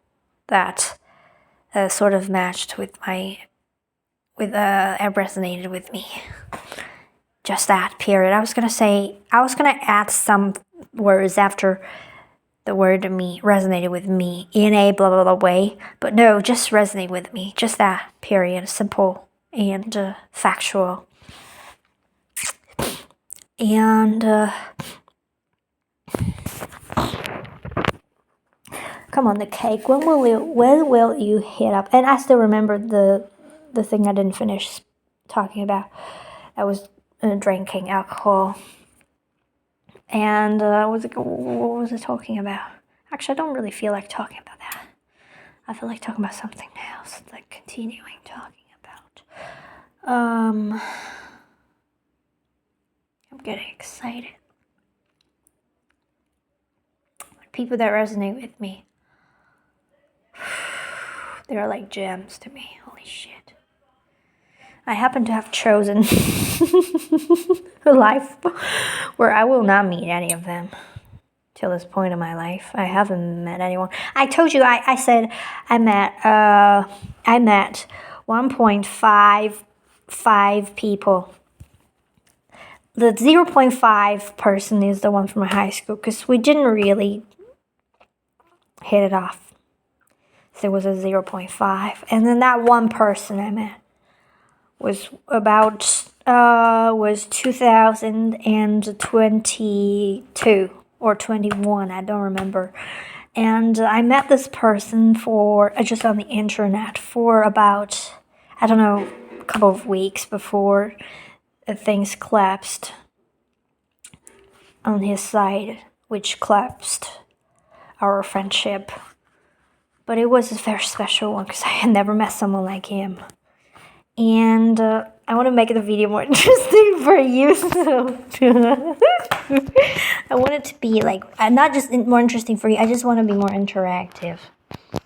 that sort of matched with resonated with me. Just that period. I was gonna add some words after the word me resonated with me in a blah blah blah way, but no, just resonate with me. Just that period. Simple and factual. And come on, the cake. When will you hit up? And I still remember the thing I didn't finish talking about. I was drinking alcohol. And what was I talking about? Actually, I don't really feel like talking about that. I feel like talking about something else, like continuing talking about. I'm getting excited. People that resonate with me, they're like gems to me. Holy shit. I happen to have chosen a life where I will not meet any of them till this point in my life. I haven't met anyone. I told you, I said I met 1.55 people. The 0.5 person is the one from my high school because we didn't really hit it off. So it was a 0.5. And then that one person I met was about was 2022 or 21, I don't remember. And I met this person for just on the internet for about, I don't know, a couple of weeks before things collapsed on his side, which collapsed our friendship. But it was a very special one because I had never met someone like him. And I want to make the video more interesting for you. So I want it to be like, not just more interesting for you, I just want to be more interactive.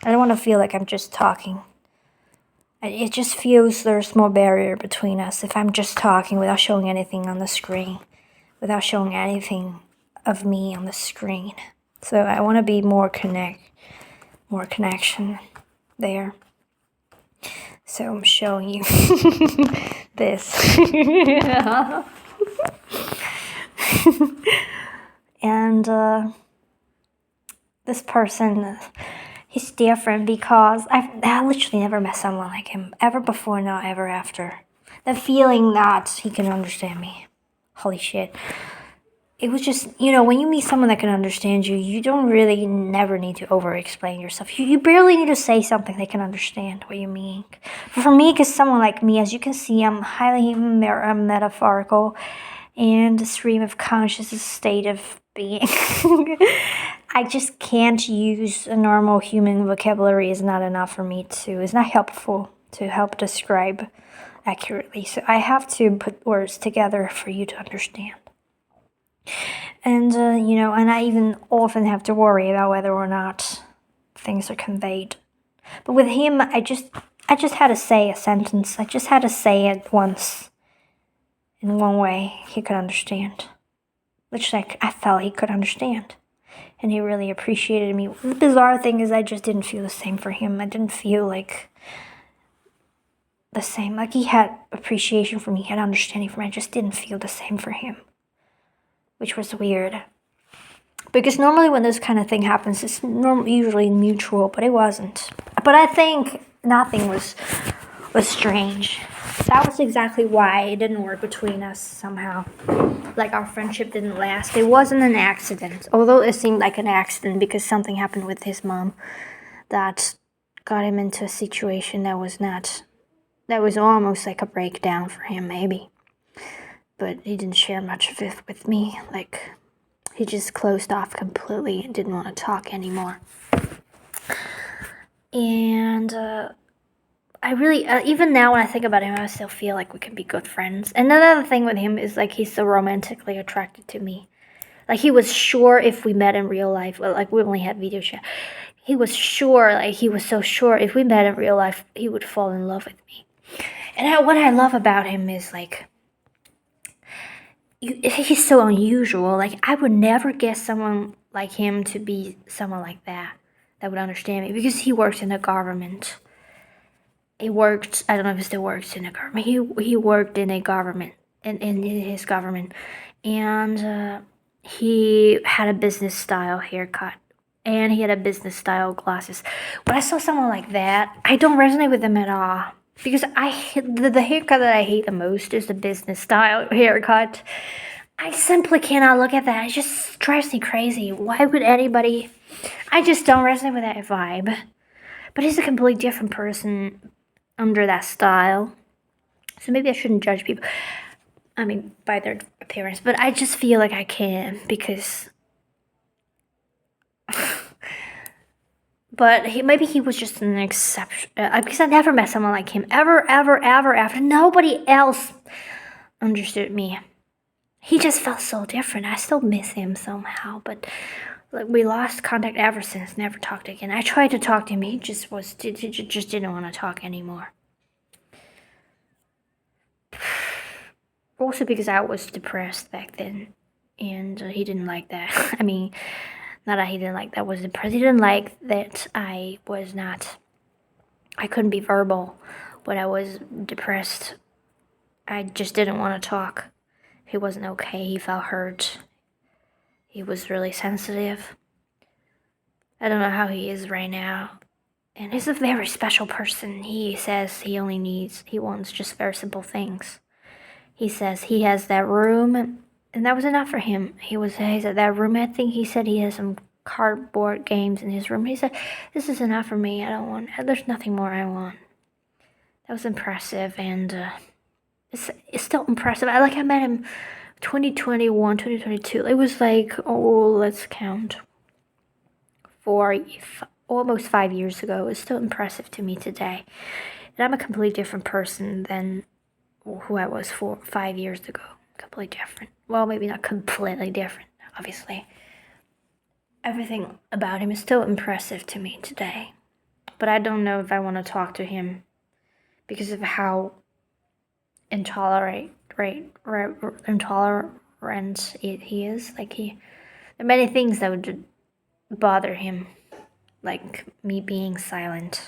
I don't want to feel like I'm just talking. It just feels there's more barrier between us if I'm just talking without showing anything on the screen, without showing anything of me on the screen. So I want to be more connection there. So I'm showing you this. And this person, he's different because I literally never met someone like him, ever before, not ever after. The feeling that he can understand me. Holy shit. It was just, when you meet someone that can understand you, you don't really never need to over-explain yourself. You barely need to say something they can understand what you mean. For me, because someone like me, as you can see, I'm highly metaphorical and a stream of consciousness state of being. I just can't use a normal human vocabulary. Is not enough for me to, it's not helpful to help describe accurately. So I have to put words together for you to understand. And, and I even often have to worry about whether or not things are conveyed. But with him, I just had to say a sentence. I just had to say it once. In one way, he could understand. Which I felt he could understand. And he really appreciated me. The bizarre thing is I just didn't feel the same for him. I didn't feel like the same. Like he had appreciation for me, he had understanding for me. I just didn't feel the same for him. Which was weird. Because normally when this kind of thing happens, it's usually mutual, but it wasn't. But I think nothing was strange. That was exactly why it didn't work between us somehow. Like our friendship didn't last. It wasn't an accident. Although it seemed like an accident because something happened with his mom that got him into a situation that was almost like a breakdown for him, maybe. But he didn't share much of it with me. Like, he just closed off completely and didn't want to talk anymore. And I really, even now when I think about him, I still feel like we can be good friends. And another thing with him is, like, he's so romantically attracted to me. Like, he was sure if we met in real life, like, we only had video chat. He was so sure if we met in real life, he would fall in love with me. And what I love about him is, like, he's so unusual. Like, I would never guess someone like him to be someone like that would understand me, because he works in the government. I don't know if he still works in the government. He worked in a government, in his government, and he had a business style haircut, and he had a business style glasses. When I saw someone like that, I don't resonate with them at all. Because the haircut that I hate the most is the business style haircut. I simply cannot look at that. It just drives me crazy. Why would anybody... I just don't resonate with that vibe. But he's a completely different person under that style. So maybe I shouldn't judge people, by their appearance. But I just feel like I can, because... But maybe he was just an exception. Because I never met someone like him. Ever, after. Nobody else understood me. He just felt so different. I still miss him somehow. But we lost contact ever since. Never talked again. I tried to talk to him. He just didn't want to talk anymore. Also because I was depressed back then, and he didn't like that. I mean, not that he didn't like that I was depressed. He didn't like that I couldn't be verbal when I was depressed. I just didn't want to talk. He wasn't okay. He felt hurt. He was really sensitive. I don't know how he is right now. And he's a very special person. He says he wants just very simple things. He says he has that room, and that was enough for him. He said that room, I think he said he has some cardboard games in his room. He said, this is enough for me. There's nothing more I want. That was impressive, and it's still impressive. I met him 2021, 2022. It was like, let's count. Almost 5 years ago. It's still impressive to me today. And I'm a completely different person than who I was 5 years ago. Completely different. Well, maybe not completely different, obviously. Everything about him is still impressive to me today. But I don't know if I want to talk to him because of how intolerant he is. There are many things that would bother him, like me being silent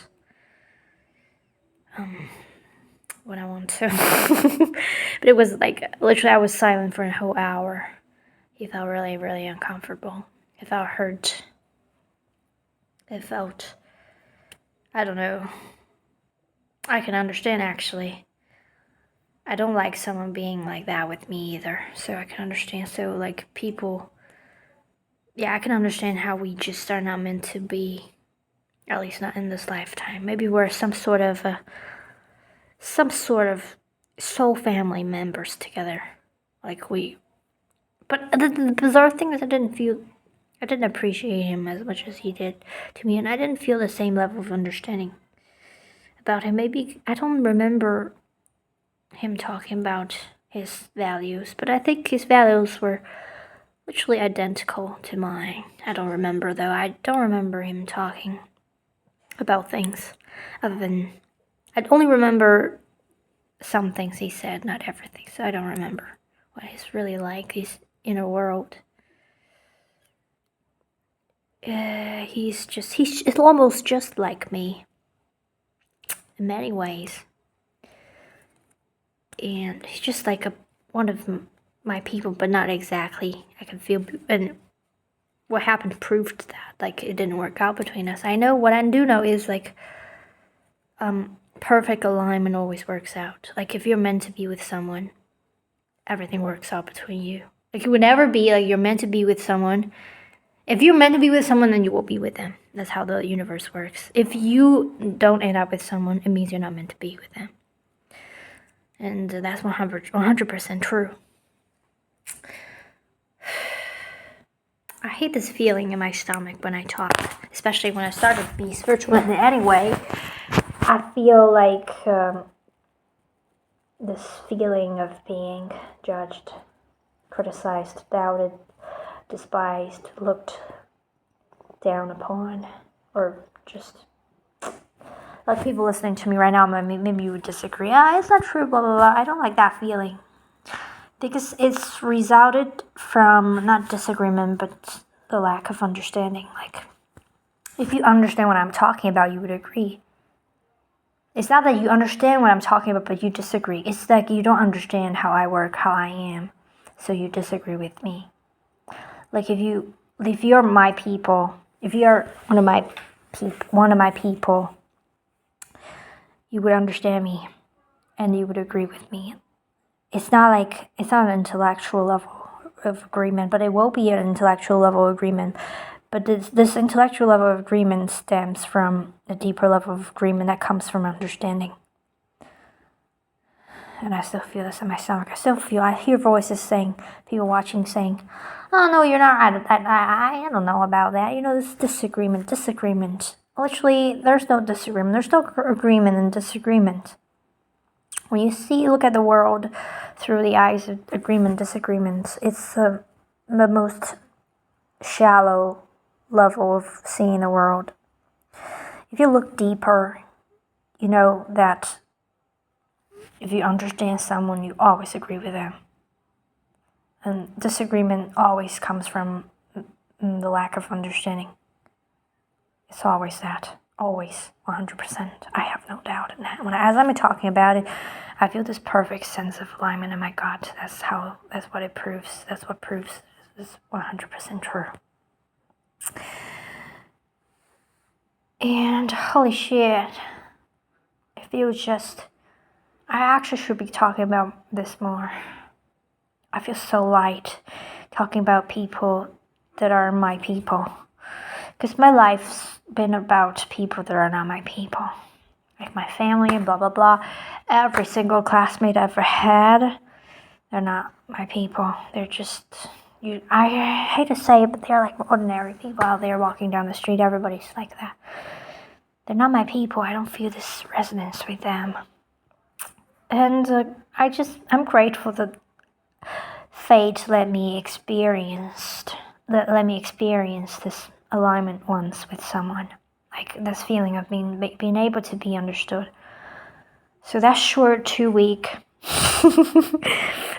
when I want to. But it was like literally I was silent for a whole hour. He felt really, really uncomfortable. He felt hurt. I don't know. I can understand actually. I don't like someone being like that with me either. So I can understand. So like people, yeah, I can understand how we just are not meant to be, at least not in this lifetime. Maybe we're some sort of soul family members together. But the bizarre thing is I didn't appreciate him as much as he did to me, and I didn't feel the same level of understanding about him. Maybe I don't remember him talking about his values, but I think his values were literally identical to mine. I don't remember though. I don't remember him talking about things other than I only remember some things he said, not everything. So I don't remember what he's really like, his inner world. He's almost just like me in many ways. And he's just like one of my people, but not exactly. I can feel, and what happened proved that, like, it didn't work out between us. I know, what I do know is, like, perfect alignment always works out. Like, if you're meant to be with someone, everything works out between you. Like, it would never be, like, you're meant to be with someone. If you're meant to be with someone, then you will be with them. That's how the universe works. If you don't end up with someone, it means you're not meant to be with them. And that's 100% true. I hate this feeling in my stomach when I talk, especially when I start to be spiritual. Anyway, I feel like this feeling of being judged, criticized, doubted, despised, looked down upon, or just like people listening to me right now, maybe you would disagree. It's not true, blah, blah, blah. I don't like that feeling. Because it's resulted from not disagreement, but the lack of understanding. Like, if you understand what I'm talking about, you would agree. It's not that you understand what I'm talking about, but you disagree. It's like you don't understand how I work, how I am, so you disagree with me. Like, if you're my people, if you're one of my people, you would understand me, and you would agree with me. It's not an intellectual level of agreement, but it will be an intellectual level of agreement. But this intellectual level of agreement stems from a deeper level of agreement that comes from understanding. And I still feel this in my stomach. I hear voices saying, people watching saying, oh, no, you're not, I don't know about that. This disagreement. Literally, there's no disagreement. There's no agreement in disagreement. When you look at the world through the eyes of agreement, disagreements, it's the most shallow level of seeing the world. If you look deeper, you know that If you understand someone, you always agree with them. And disagreement always comes from the lack of understanding. It's always that. Always. 100%. I have no doubt in that. As I'm talking about it, I feel this perfect sense of alignment in my gut. That's what it proves. That's what proves it's 100% true. And holy shit. It feels I actually should be talking about this more. I feel so light talking about people that are my people. Because my life's been about people that are not my people. Like my family, blah, blah, blah. Every single classmate I've ever had, they're not my people. They're just, I hate to say it, but they're like ordinary people out there walking down the street. Everybody's like that. They're not my people. I don't feel this resonance with them. And I'm grateful that fate let me experience this alignment once with someone. Like this feeling of being able to be understood. So that short 2-week,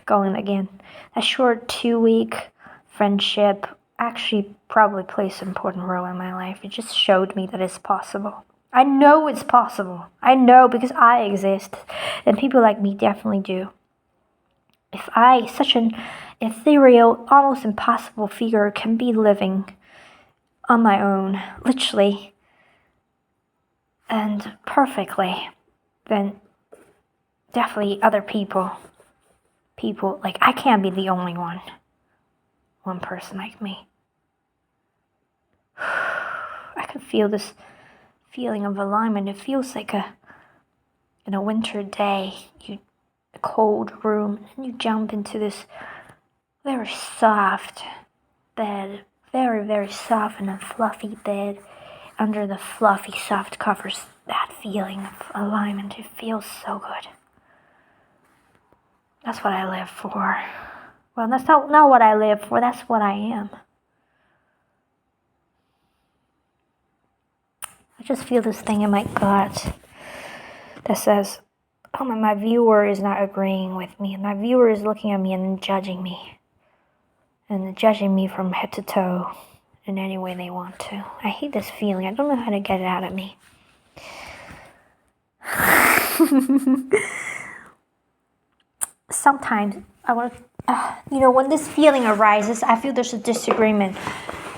going again, that short 2-week friendship actually probably plays an important role in my life. It just showed me that it's possible. I know it's possible. I know because I exist, and people like me definitely do. If I, such an ethereal, almost impossible figure, can be living on my own, literally, and perfectly, then definitely other people, like I can't be the only one person like me. I can feel this feeling of alignment. It feels like in a winter day, a cold room, and you jump into this very soft bed, very, very soft and fluffy bed. Under the fluffy, soft covers, that feeling of alignment, it feels so good. That's what I live for. Well, that's not what I live for, that's what I am. I just feel this thing in my gut that says, oh, my viewer is not agreeing with me. My viewer is looking at me and judging me. And judging me from head to toe in any way they want to. I hate this feeling. I don't know how to get it out of me. Sometimes I want to, when this feeling arises, I feel there's a disagreement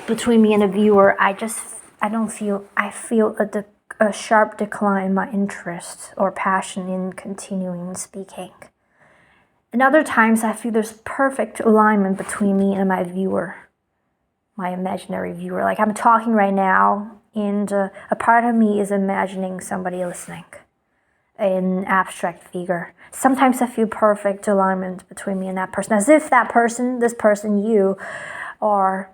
between me and the viewer. I feel a sharp decline in my interest or passion in continuing speaking. And other times I feel there's perfect alignment between me and my viewer, my imaginary viewer. Like I'm talking right now, and a part of me is imagining somebody listening, an abstract figure. Sometimes I feel perfect alignment between me and that person, as if this person, you, are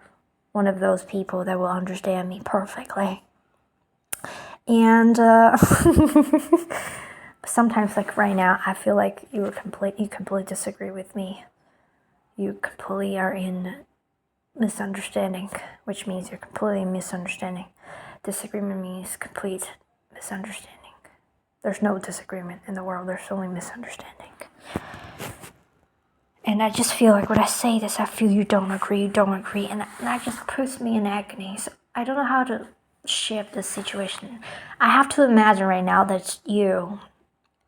one of those people that will understand me perfectly. And sometimes, like right now, I feel like you completely disagree with me. You completely are in misunderstanding, which means you're completely misunderstanding. Disagreement means complete misunderstanding. There's no disagreement in the world, there's only misunderstanding. And I just feel like when I say this, I feel you don't agree, and that just puts me in agony. So I don't know how to shift this situation. I have to imagine right now that you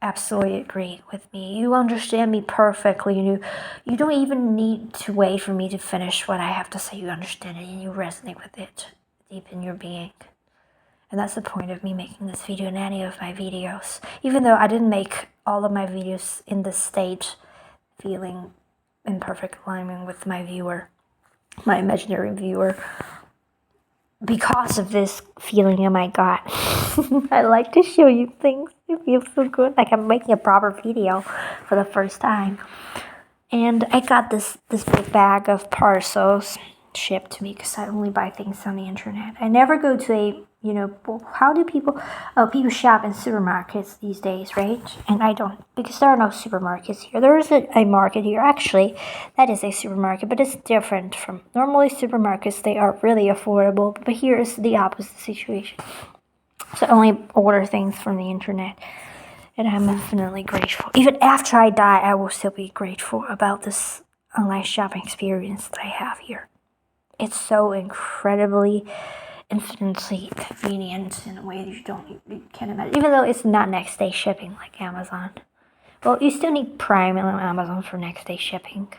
absolutely agree with me. You understand me perfectly. You don't even need to wait for me to finish what I have to say. You understand it and you resonate with it deep in your being. And that's the point of me making this video and any of my videos. Even though I didn't make all of my videos in this state, feeling in perfect alignment with my viewer, my imaginary viewer, because of this feeling in my gut. I like to show you things. It feels so good, like I'm making a proper video for the first time. And I got this big bag of parcels shipped to me because I only buy things on the internet. I never go to people shop in supermarkets these days, right? And I don't, because there are no supermarkets here. There is a market here, actually, that is a supermarket, but it's different from, normally supermarkets, they are really affordable, but here is the opposite situation. So I only order things from the internet. And I'm infinitely grateful. Even after I die, I will still be grateful about this online shopping experience that I have here. It's so incredibly, infinitely convenient in a way that you can't imagine. Even though it's not next day shipping like Amazon. Well, you still need Prime and Amazon for next day shipping.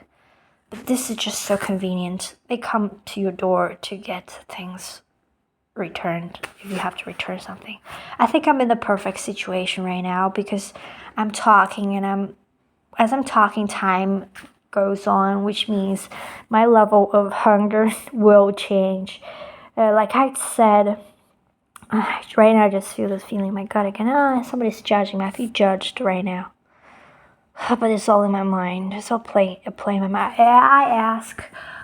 But this is just so convenient. They come to your door to get things returned if you have to return something. I think I'm in the perfect situation right now because I'm talking and as I'm talking, time goes on, which means my level of hunger will change. Like I said, right now I just feel this feeling in my gut again. Somebody's judging me. I feel judged right now. But it's all in my mind. It's all play in my mind. I ask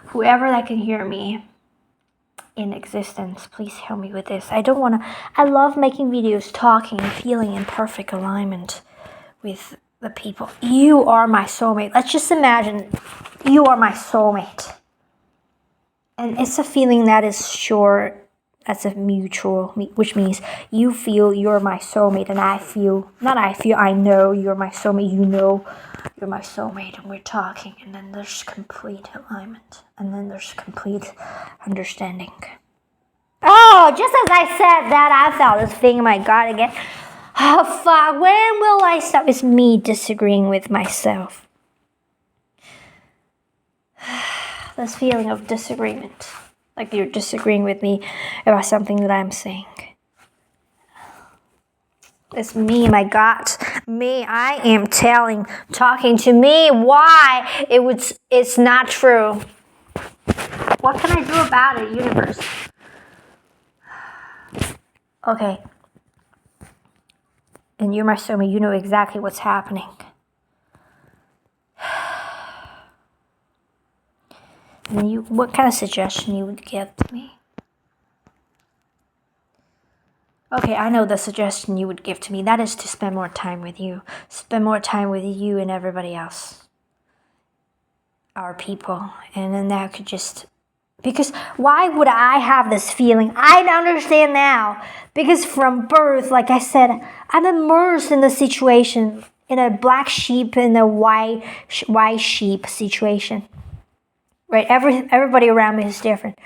whoever that can hear me in existence, please help me with this. I love making videos, talking, feeling in perfect alignment with the people. You are my soulmate. Let's just imagine you are my soulmate. And it's a feeling that is sure, that's a mutual, which means you feel you're my soulmate and I know you're my soulmate, you know you're my soulmate, and we're talking, and then there's complete alignment, and then there's complete understanding. Oh, just as I said that, I felt this thing in my gut again. Oh, fuck, when will I stop? It's me disagreeing with myself. This feeling of disagreement. Like you're disagreeing with me about something that I'm saying. It's me, my gut. Me, I am talking to me why it's not true. What can I do about it, universe? Okay. And you're my soulmate, you know exactly what's happening. And what kind of suggestion you would give to me? Okay, I know the suggestion you would give to me. That is to spend more time with you. Spend more time with you and everybody else. Our people. And then that could just... Because why would I have this feeling? I understand now. Because from birth, like I said, I'm immersed in the situation. In a black sheep and a white sheep situation. Right? Everybody around me is different.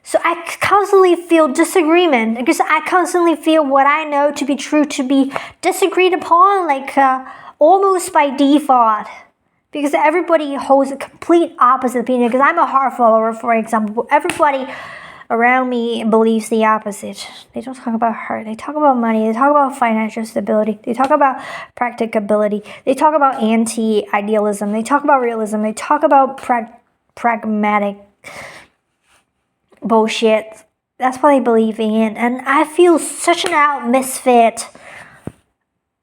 So I constantly feel disagreement because I constantly feel what I know to be true to be disagreed upon, like almost by default. Because everybody holds a complete opposite opinion. Because I'm a heart follower, for example. Everybody around me believes the opposite. They don't talk about heart. They talk about money. They talk about financial stability. They talk about practicability. They talk about anti-idealism. They talk about realism. They talk about pragmatic bullshit. That's what I believe in. And I feel such an out misfit.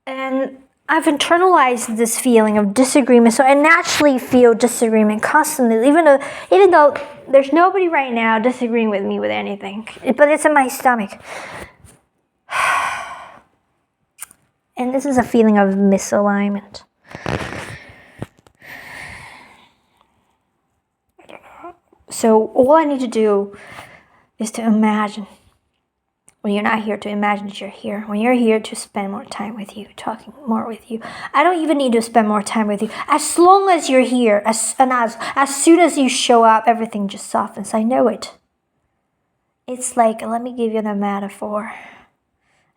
And I've internalized this feeling of disagreement. So I naturally feel disagreement constantly. Even though there's nobody right now disagreeing with me with anything. But it's in my stomach. And this is a feeling of misalignment. So all I need to do is to imagine. When you're not here, to imagine that you're here. When you're here, to spend more time with you, talking more with you. I don't even need to spend more time with you. As long as you're here, as soon as you show up, everything just softens. I know it. It's like, let me give you a metaphor.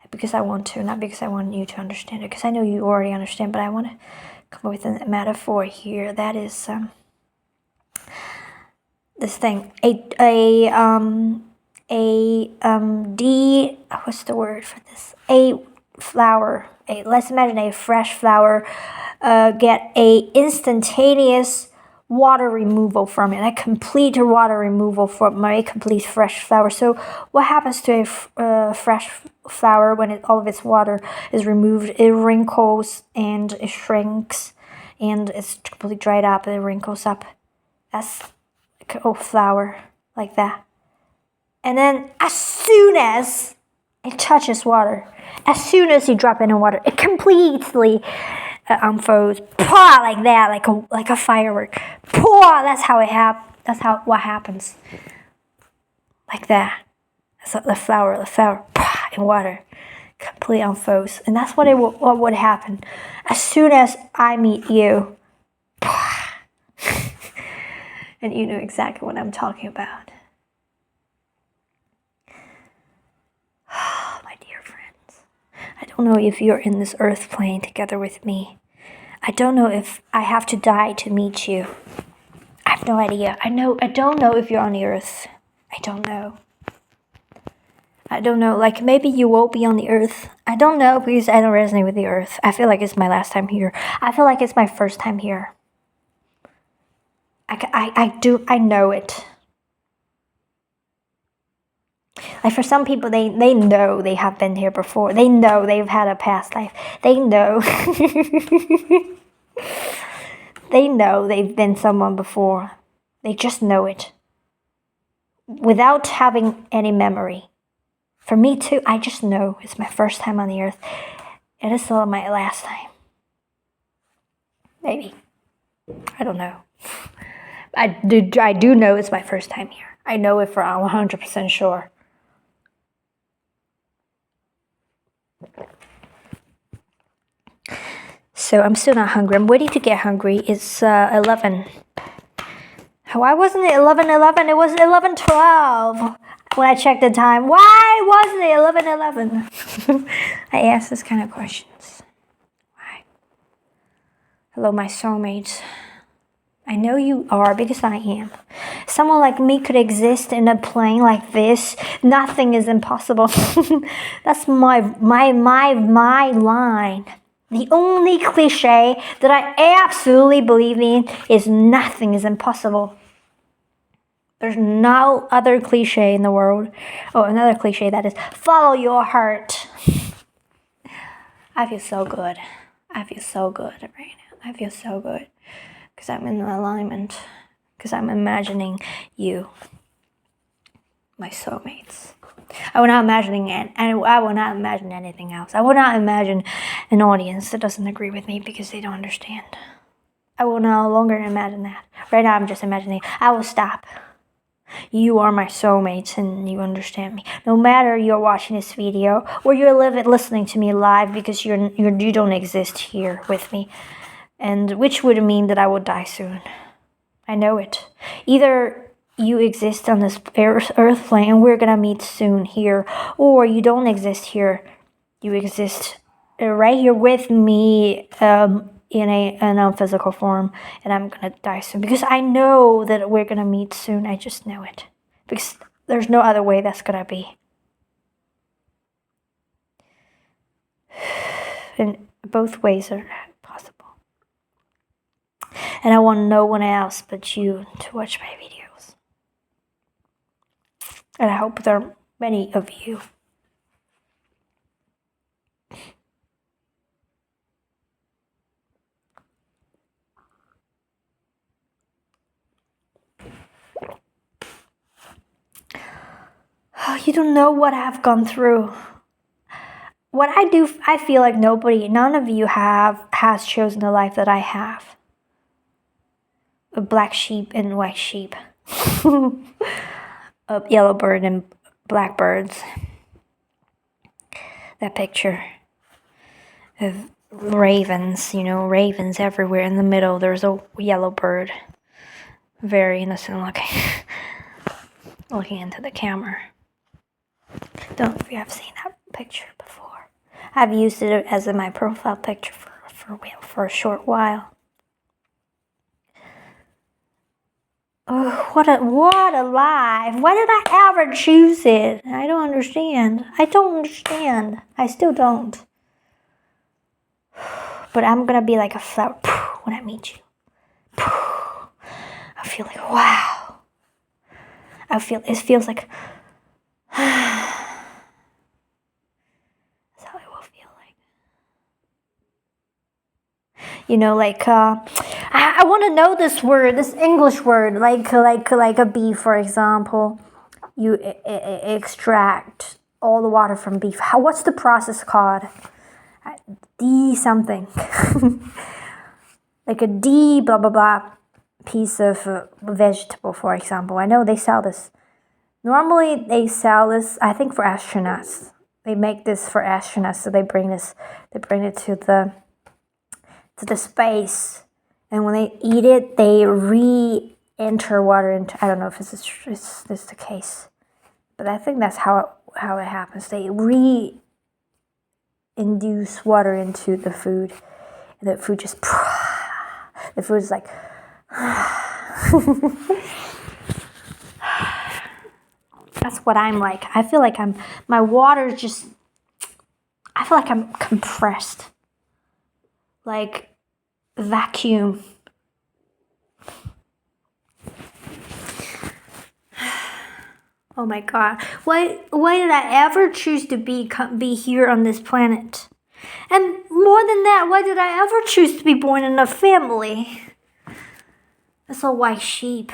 Because I want to, not because I want you to understand it. Because I know you already understand, but I want to come up with a metaphor here. That is... this thing, what's the word for this? A flower. Let's imagine a fresh flower. Get a instantaneous water removal from it. A complete water removal from a complete fresh flower. So what happens to a fresh flower when all of its water is removed? It wrinkles and it shrinks, and it's completely dried up. It wrinkles up. That's flower like that. And then as soon as it touches water, as soon as you drop it in water, it completely unfolds, like that, like a firework. That's how it happens. That's what happens. Like that. So the flower in water. Complete unfolds. And that's what would happen. As soon as I meet you, and you know exactly what I'm talking about. My dear friends, I don't know if you're in this earth plane together with me. I don't know if I have to die to meet you. I have no idea. I don't know if you're on the earth. I don't know. I don't know. Like maybe you won't be on the earth. I don't know because I don't resonate with the earth. I feel like it's my last time here. I feel like it's my first time here. I know it. Like for some people, they know they have been here before. They know they've had a past life. They know. They know they've been someone before. They just know it. Without having any memory. For me too, I just know it's my first time on the earth. It is still my last time. Maybe. I don't know. I do know it's my first time here. I know it for 100% sure. So I'm still not hungry. I'm waiting to get hungry. It's 11. Why wasn't it 11:11? It was 11:12 when I checked the time. Why wasn't it 11:11? I ask this kind of questions. Why? Hello, my soulmates. I know you are because I am. Someone like me could exist in a plane like this. Nothing is impossible. That's my line. The only cliche that I absolutely believe in is nothing is impossible. There's no other cliche in the world. Oh, another cliche that is follow your heart. I feel so good. I feel so good right now. I feel so good. Because I'm in alignment. Because I'm imagining you. My soulmates. I will not imagining it, and I will not imagine anything else. I will not imagine an audience that doesn't agree with me because they don't understand. I will no longer imagine that. Right now I'm just imagining. I will stop. You are my soulmates and you understand me. No matter you're watching this video or you're listening to me live because you don't exist here with me. And which would mean that I will die soon. I know it. Either you exist on this earth plane and we're gonna meet soon here, or you don't exist here. You exist right here with me in a physical form, and I'm gonna die soon because I know that we're gonna meet soon. I just know it because there's no other way that's gonna be. And both ways are possible. And I want no one else but you to watch my videos. And I hope there are many of you. You don't know what I've gone through. What I do, I feel like none of you has chosen the life that I have. A black sheep and white sheep. A yellow bird and black birds. That picture of ravens, ravens everywhere. In the middle, there's a yellow bird. Very innocent looking. Looking into the camera. Don't know if you have seen that picture before. I've used it as my profile picture for a short while. Oh, what a life. Why did I ever choose it? I don't understand. I still don't. But I'm gonna be like a flower when I meet you. I feel like, wow. It feels like that's how it will feel like. I want to know this word, this English word, like a beef, for example. You extract all the water from beef. What's the process called? something. Like a blah blah blah piece of vegetable, for example. I know they sell this. Normally they sell this, I think, for astronauts. They make this for astronauts, so they bring it to the space, and when they eat it, they re-enter water into. I don't know if this is the case, but I think that's how it happens. They re-induce water into the food, and the food just the food is like. That's what I'm like. I feel like my water just. I feel like I'm compressed. Like vacuum. Oh my god. Why did I ever choose to be here on this planet? And more than that, why did I ever choose to be born in a family? It's all white sheep.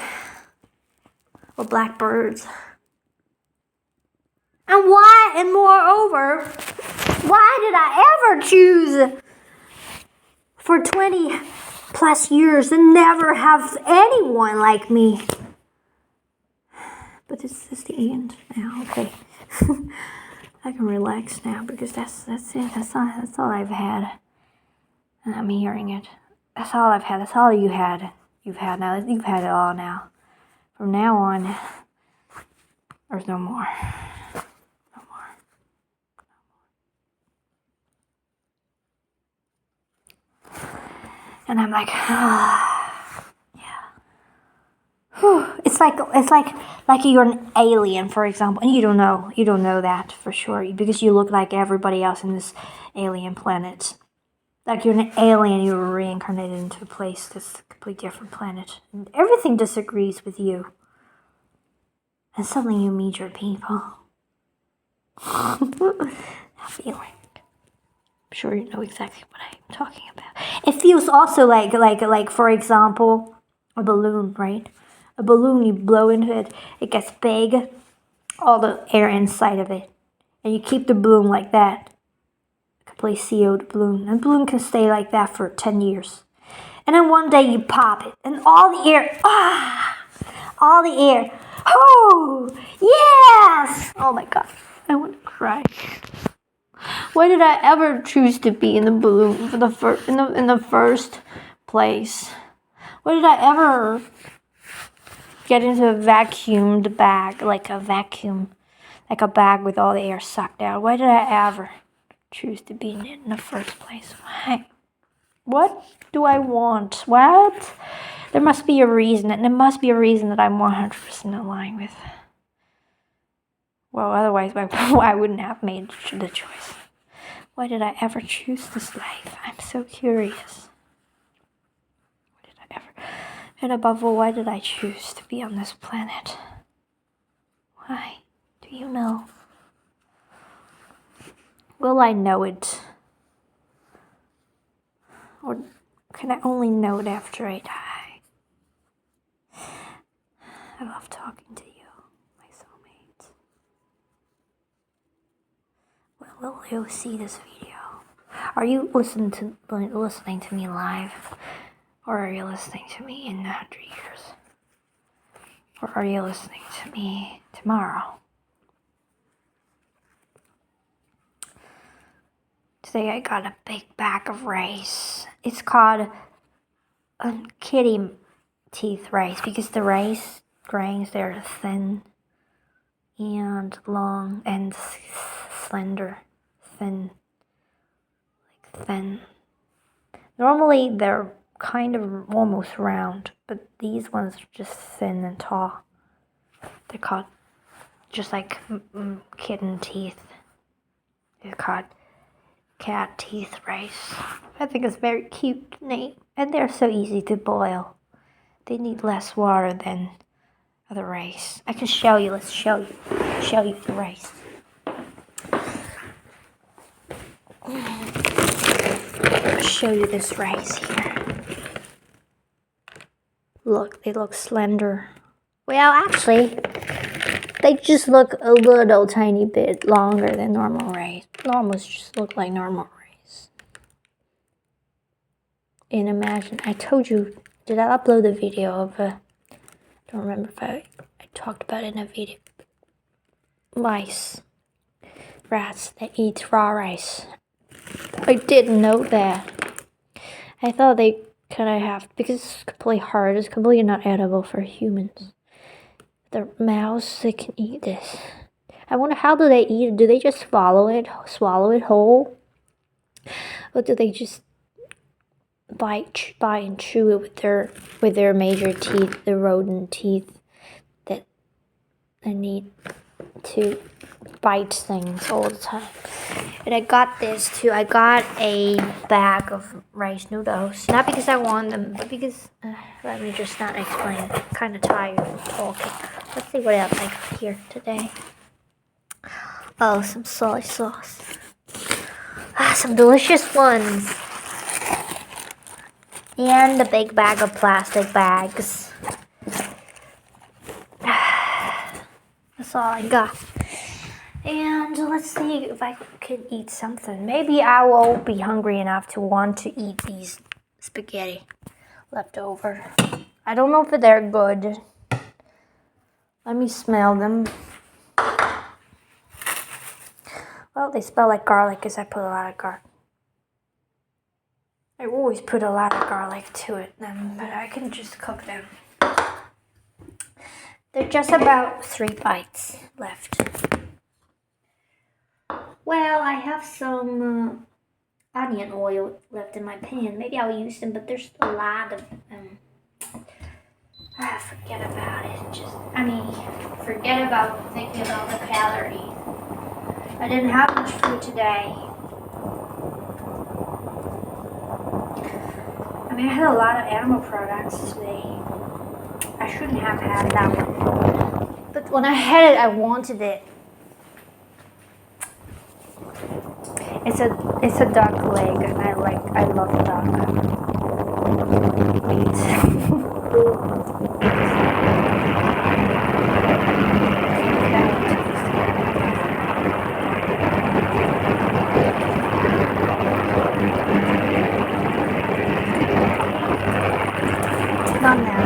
Or black birds. And why, and moreover, why did I ever choose for 20 plus years and never have anyone like me? But this is the end now, okay. I can relax now because that's it. That's all I've had. And I'm hearing it. That's all I've had. That's all you had. You've had now. You've had it all now. From now on, there's no more. No more. And I'm like, It's like you're an alien, for example, and you don't know that for sure because you look like everybody else in this alien planet. Like you're an alien, you were reincarnated into a place that's a completely different planet, and everything disagrees with you. And suddenly you meet your people. That feeling. I'm sure you know exactly what I'm talking about. It feels also like for example, a balloon, right? A balloon, you blow into it, it gets big, all the air inside of it. And you keep the balloon like that. A complete CO2 balloon. And the balloon can stay like that for 10 years. And then one day you pop it, and all the air, all the air, oh, yes! Oh my god, I want to cry. Why did I ever choose to be in the balloon for in the first place? Why did I ever get into a vacuumed bag, like a bag with all the air sucked out? Why did I ever choose to be in it in the first place? Why? What do I want? What? There must be a reason, and there must be a reason that I'm 100% in line with. Well, otherwise, I wouldn't have made the choice. Why did I ever choose this life? I'm so curious. Why did I ever? And above all, why did I choose to be on this planet? Why? Do you know? Will I know it? Or can I only know it after I die? I love talking to you, my soulmate. Will you see this video? Are you listening to me live? Or are you listening to me in 100 years? Or are you listening to me tomorrow? Today I got a big bag of rice. It's called a kitty teeth rice because the rice grains, they're thin and long and slender. Thin. Normally they're kind of almost round, but these ones are just thin and tall. They're called just like kitten teeth. They're called cat teeth rice. I think it's a very cute name, and they're so easy to boil. They need less water than other rice. I can show you. Let's show you the rice. I'll show you this rice here. Look, they look slender. Well, actually, they just look a little tiny bit longer than normal rice. Almost just look like normal rice. And imagine, I told you, did I upload the video of I don't remember if I talked about it in a video. Rice rats that eat raw rice. I didn't know that. I thought they kind of have, because it's completely hard, it's completely not edible for humans. The mouse, they can eat this. I wonder, how do they eat it? Do they just swallow it whole? Or do they just bite and chew it with their major teeth, the rodent teeth that they need to bite things all the time? And I got this too. I got a bag of rice noodles, not because I want them, but because let me just not explain. I'm kind of tired of talking. Let's see what else I got here today. Oh, some soy sauce. Some delicious ones. And a big bag of plastic bags. That's all I got. And let's see if I could eat something. Maybe I will be hungry enough to want to eat these spaghetti left over. I don't know if they're good. Let me smell them. Well, they smell like garlic because I put a lot of garlic. I always put a lot of garlic to it, but I can just cook them. They're just about 3 bites left. Well, I have some onion oil left in my pan. Maybe I'll use them, but there's a lot of them. Forget about it. Forget about thinking about the calories. I didn't have much food today. I had a lot of animal products today. I shouldn't have had that one. But when I had it, I wanted it. It's a duck leg, and I love duck. Not now.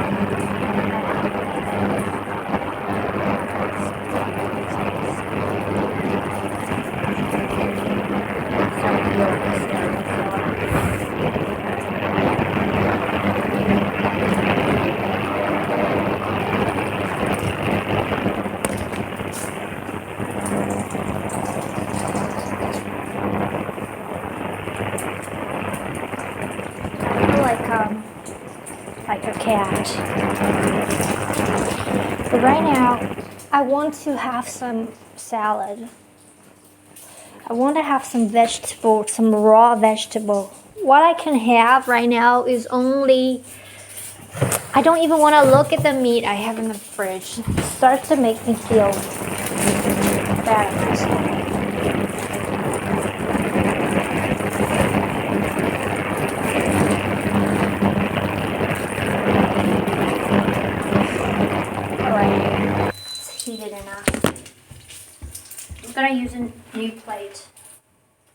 Like a cat. But right now, I want to have some salad. I want to have some vegetable, some raw vegetable. What I can have right now is only, I don't even want to look at the meat I have in the fridge. It starts to make me feel bad. Heated enough. I'm gonna use a new plate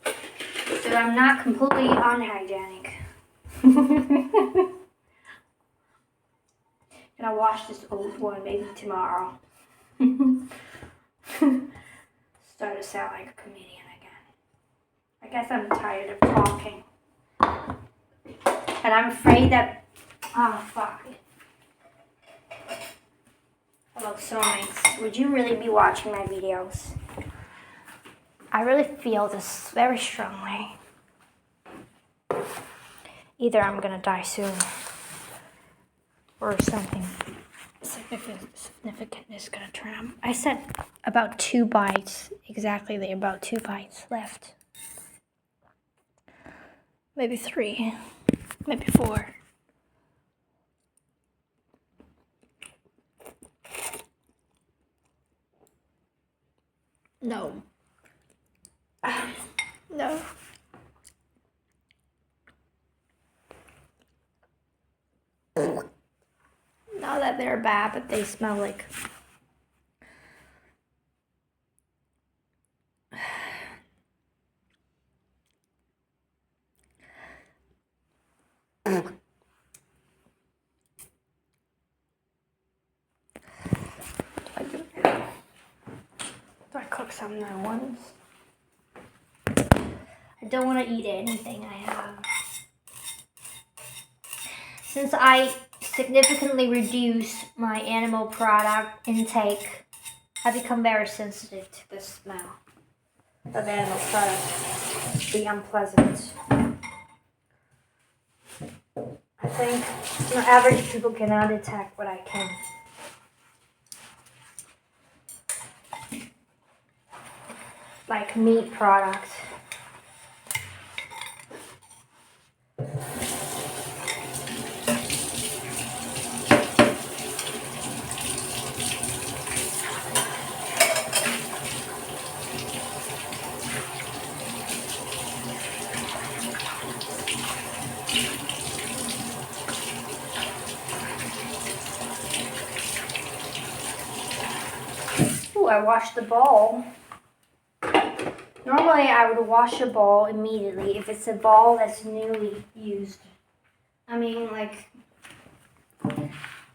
so I'm not completely unhygienic. Gonna wash this old one maybe tomorrow. Start to sound like a comedian again. I guess I'm tired of talking. And I'm afraid that, oh fuck it. Hello, soulmates. Would you really be watching my videos? I really feel this very strongly. Either I'm gonna die soon, or something significant is gonna turn. I said about 2 bites, exactly about 2 bites left. Maybe 3, maybe 4. No. No. Not that they're bad, but they smell like. Do I cook something at once? don't want to eat anything I have. Since I significantly reduced my animal product intake, I become very sensitive to the smell of animal products. Be unpleasant. I think average people cannot detect what I can. Like meat products. Ooh, I washed the bowl. Normally I would wash a bowl immediately if it's a bowl that's newly used. I mean like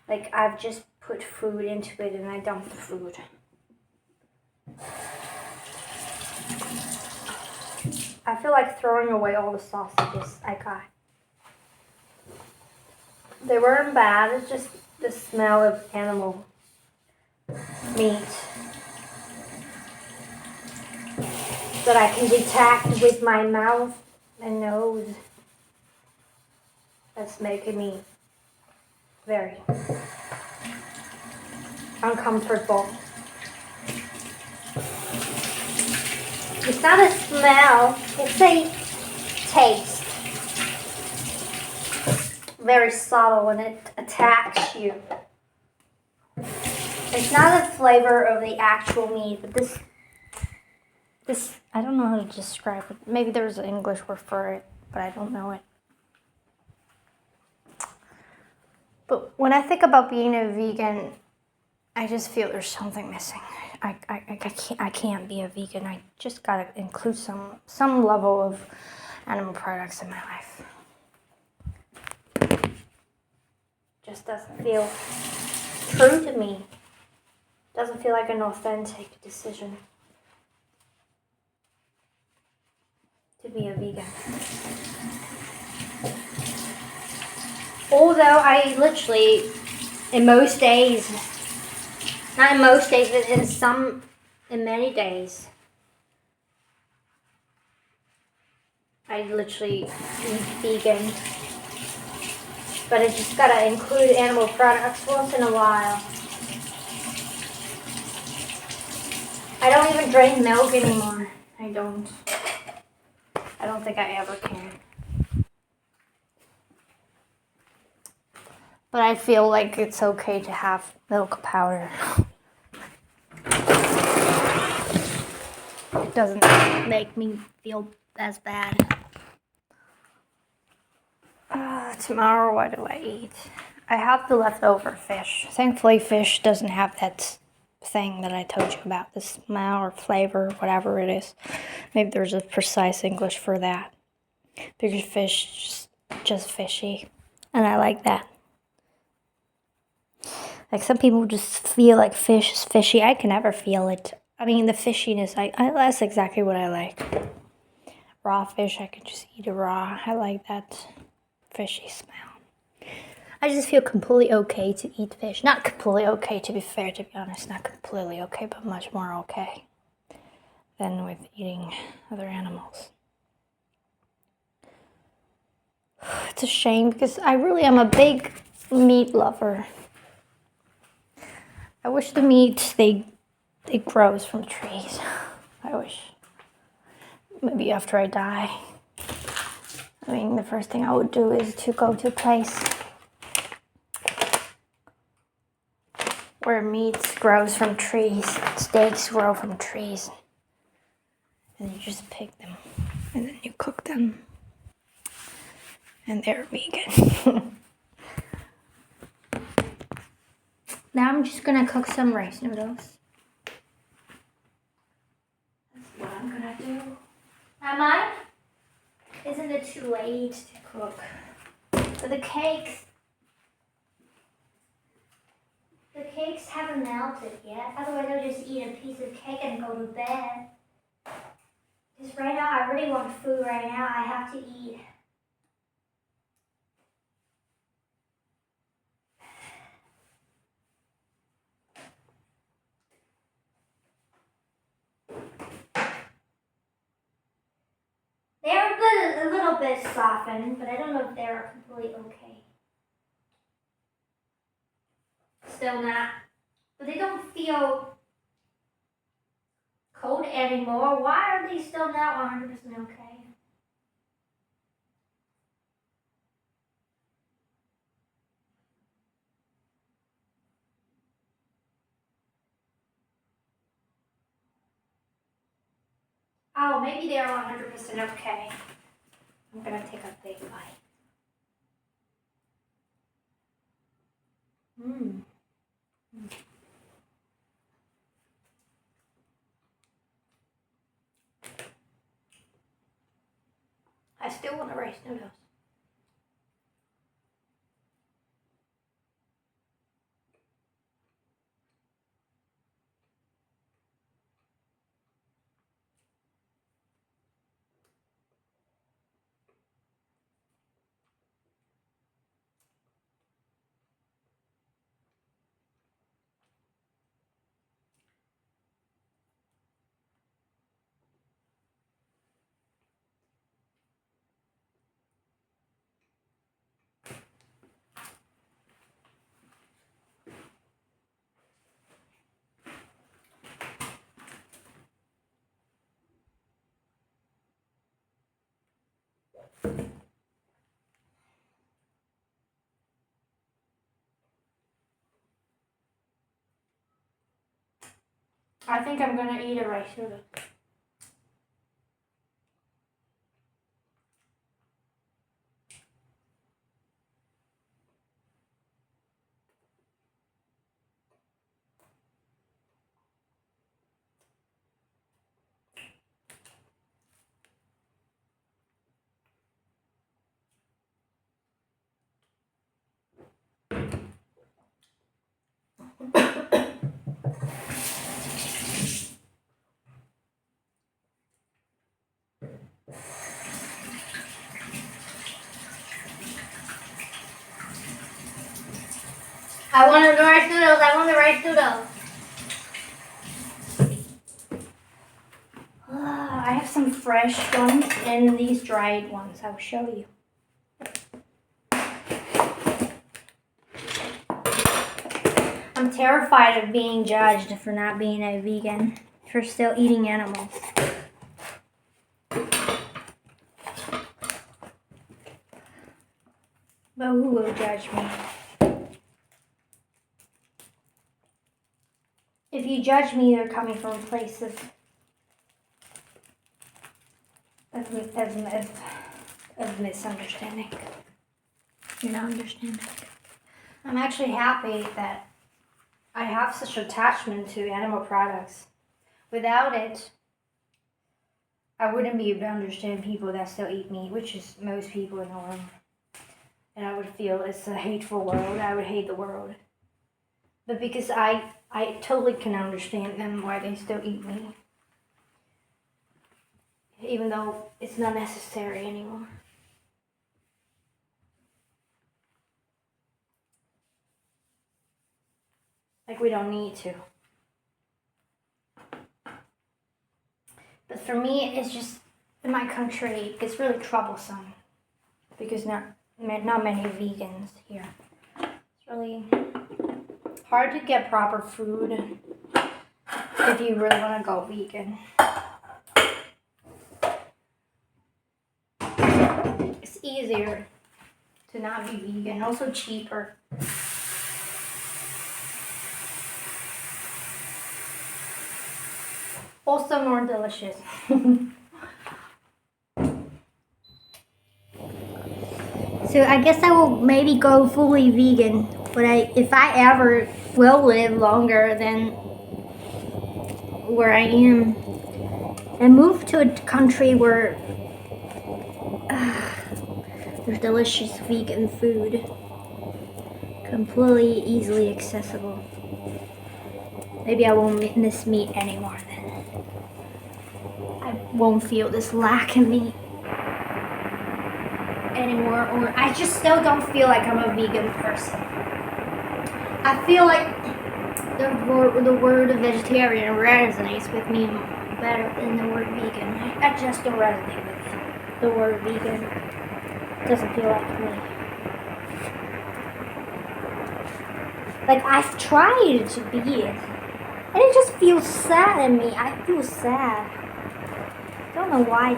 I've just put food into it and I dump the food. I feel like throwing away all the sausages I got. They weren't bad, it's just the smell of animal meat that I can detect with my mouth and nose. That's making me very uncomfortable. It's not a smell, it's a taste. Very subtle and it attacks you. It's not the flavor of the actual meat, but this, I don't know how to describe it. Maybe there's an English word for it, but I don't know it. But when I think about being a vegan, I just feel there's something missing. I can't be a vegan. I just gotta include some level of animal products in my life. Just doesn't feel true to me. Doesn't feel like an authentic decision to be a vegan. Although I literally, in most days, not in most days, but in many days, I literally eat vegan. But I just gotta include animal products once in a while. I don't even drink milk anymore. I don't think I ever can. But I feel like it's okay to have milk powder. It doesn't make me feel as bad. Tomorrow, what do I eat? I have the leftover fish. Thankfully, fish doesn't have that thing that I told you about, the smell or flavor, whatever it is. Maybe there's a precise English for that. Because fish is just fishy. And I like that. Like some people just feel like fish is fishy. I can never feel it. I mean, the fishiness, that's exactly what I like. Raw fish, I could just eat it raw. I like that fishy smell. I just feel completely okay to eat fish. Not completely okay, to be fair, to be honest. Not completely okay, but much more okay than with eating other animals. It's a shame because I really am a big meat lover. I wish the meat, it grows from trees. I wish. Maybe after I die. I mean, the first thing I would do is to go to a place where meat grows from trees, steaks grow from trees. And you just pick them, and then you cook them. And they're vegan. Now I'm just gonna cook some rice noodles. That's what I'm gonna do. Am I? Isn't it too late to cook? But the cakes haven't melted yet. Otherwise I'll just eat a piece of cake and go to bed. Because right now I really want food right now. I have to eat. They're a little bit softened, but I don't know if they're completely okay. Still not. But they don't feel cold anymore. Why are they still not 100% okay? Oh, maybe they're 100% okay. I'm gonna take a big bite. Mmm. I still want rice noodles. I think I'm gonna eat a rice noodle. I want the rice noodles. I want the rice noodles. I have some fresh ones and these dried ones. I'll show you. I'm terrified of being judged for not being a vegan, for still eating animals. But who will judge me? If you judge me, you're coming from a place of misunderstanding. You're not understanding. I'm actually happy that I have such attachment to animal products. Without it, I wouldn't be able to understand people that still eat meat, which is most people in the world. And I would feel it's a hateful world. I would hate the world. But because I totally can understand them why they still eat meat. Even though it's not necessary anymore. Like we don't need to. But for me, it's just, in my country, it's really troublesome. Because not many vegans here. It's really hard to get proper food if you really want to go vegan. It's easier to not be vegan, also cheaper. Also more delicious. So I guess I will maybe go fully vegan, but if I ever will live longer than where I am, and move to a country where there's delicious vegan food, completely easily accessible. Maybe I won't miss meat anymore then. won't feel this lack in me anymore, or I just still don't feel like I'm a vegan person. I feel like the word vegetarian resonates with me better than the word vegan. I just don't resonate with the word vegan. Doesn't feel like me. Like, I've tried to be it, and it just feels sad in me. I feel sad. I don't know why.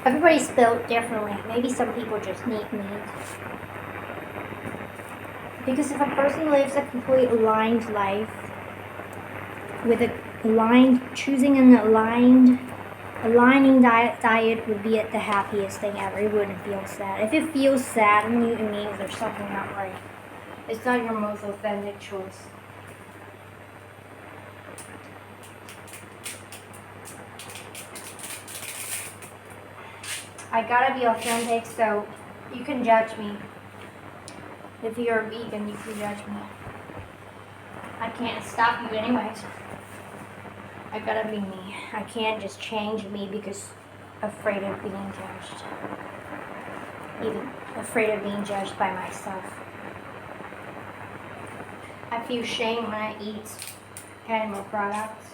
Everybody's built differently. Maybe some people just need meat. Because if a person lives a complete aligned life, with a choosing an aligning diet would be the happiest thing ever. It wouldn't feel sad. If it feels sad in you, it means there's something not right. It's not your most authentic choice. I gotta be authentic, so you can judge me. If you're a vegan, you can judge me. I can't stop you anyways. I gotta be me. I can't just change me because afraid of being judged. Even afraid of being judged by myself. I feel shame when I eat animal products.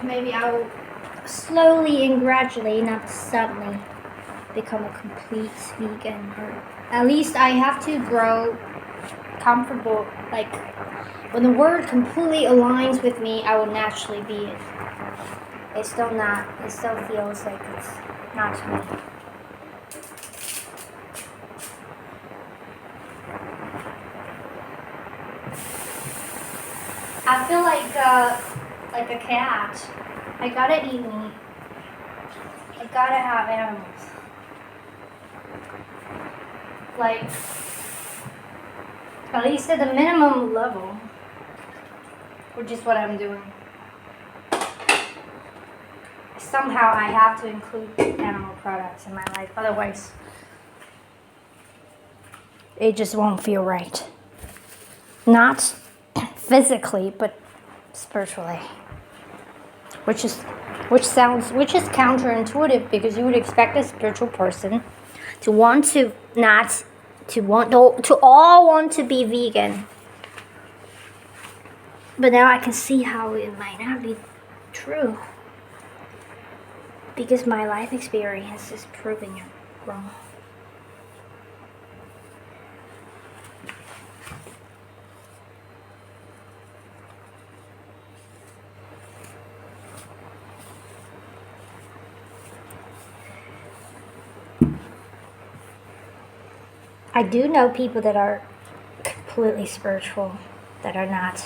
Maybe I will slowly and gradually, not suddenly, become a complete vegan. Or at least I have to grow comfortable. Like, when the word completely aligns with me, I will naturally be it. It's still not. It still feels like it's not me. I feel like a cat. I gotta eat meat. I gotta have animals. Like, at least at the minimum level, which is what I'm doing. Somehow I have to include animal products in my life, otherwise it just won't feel right. Not physically, but spiritually. Which is counterintuitive, because you would expect a spiritual person to all want to be vegan. But now I can see how it might not be true, because my life experience is proving it wrong. I do know people that are completely spiritual, that are not,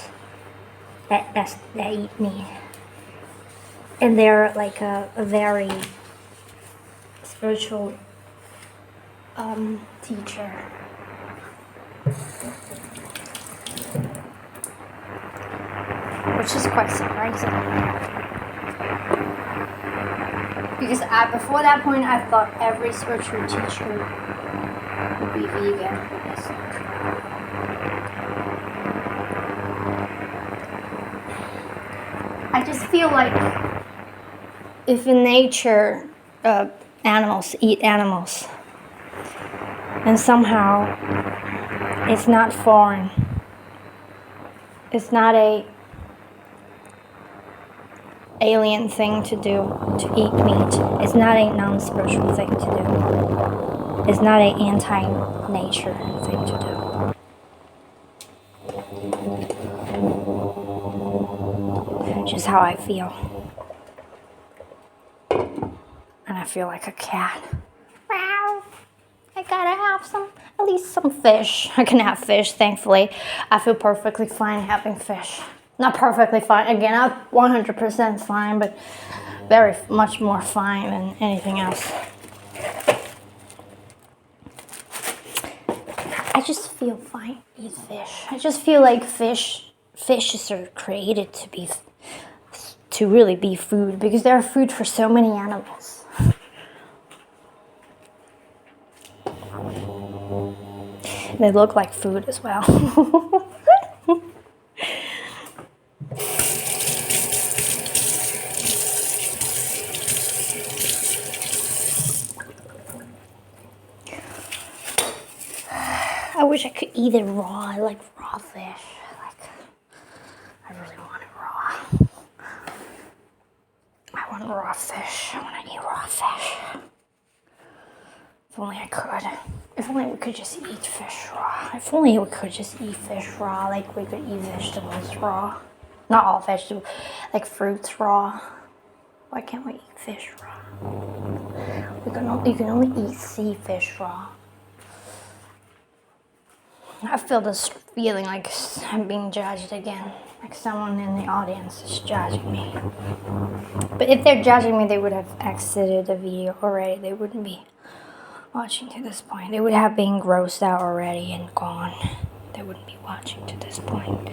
that eat meat. And they're like a very spiritual teacher. Which is quite surprising. Because before that point, I thought every spiritual teacher would be vegan. I just feel like if in nature animals eat animals, and somehow it's not foreign, it's not a alien thing to do, to eat meat. It's not a non-spiritual thing to do. It's not an anti-nature thing to do. Just how I feel. And I feel like a cat. Meow. I gotta have at least some fish. I can have fish, thankfully. I feel perfectly fine having fish. Not perfectly fine. Again, not 100% fine, but very much more fine than anything else. I just feel fine eat fish. I just feel like fishes are created to really be food because they're food for so many animals. They look like food as well. I wish I could eat it raw. I like raw fish. I really want it raw. I want raw fish. I want to eat raw fish. If only I could. If only we could just eat fish raw. If only we could just eat fish raw, like we could eat vegetables raw. Not all vegetables, like fruits raw. Why can't we eat fish raw? You can only eat sea fish raw. I feel this feeling like I'm being judged again. Like someone in the audience is judging me. But if they're judging me, they would have exited the video already. They wouldn't be watching to this point. They would have been grossed out already and gone. They wouldn't be watching to this point.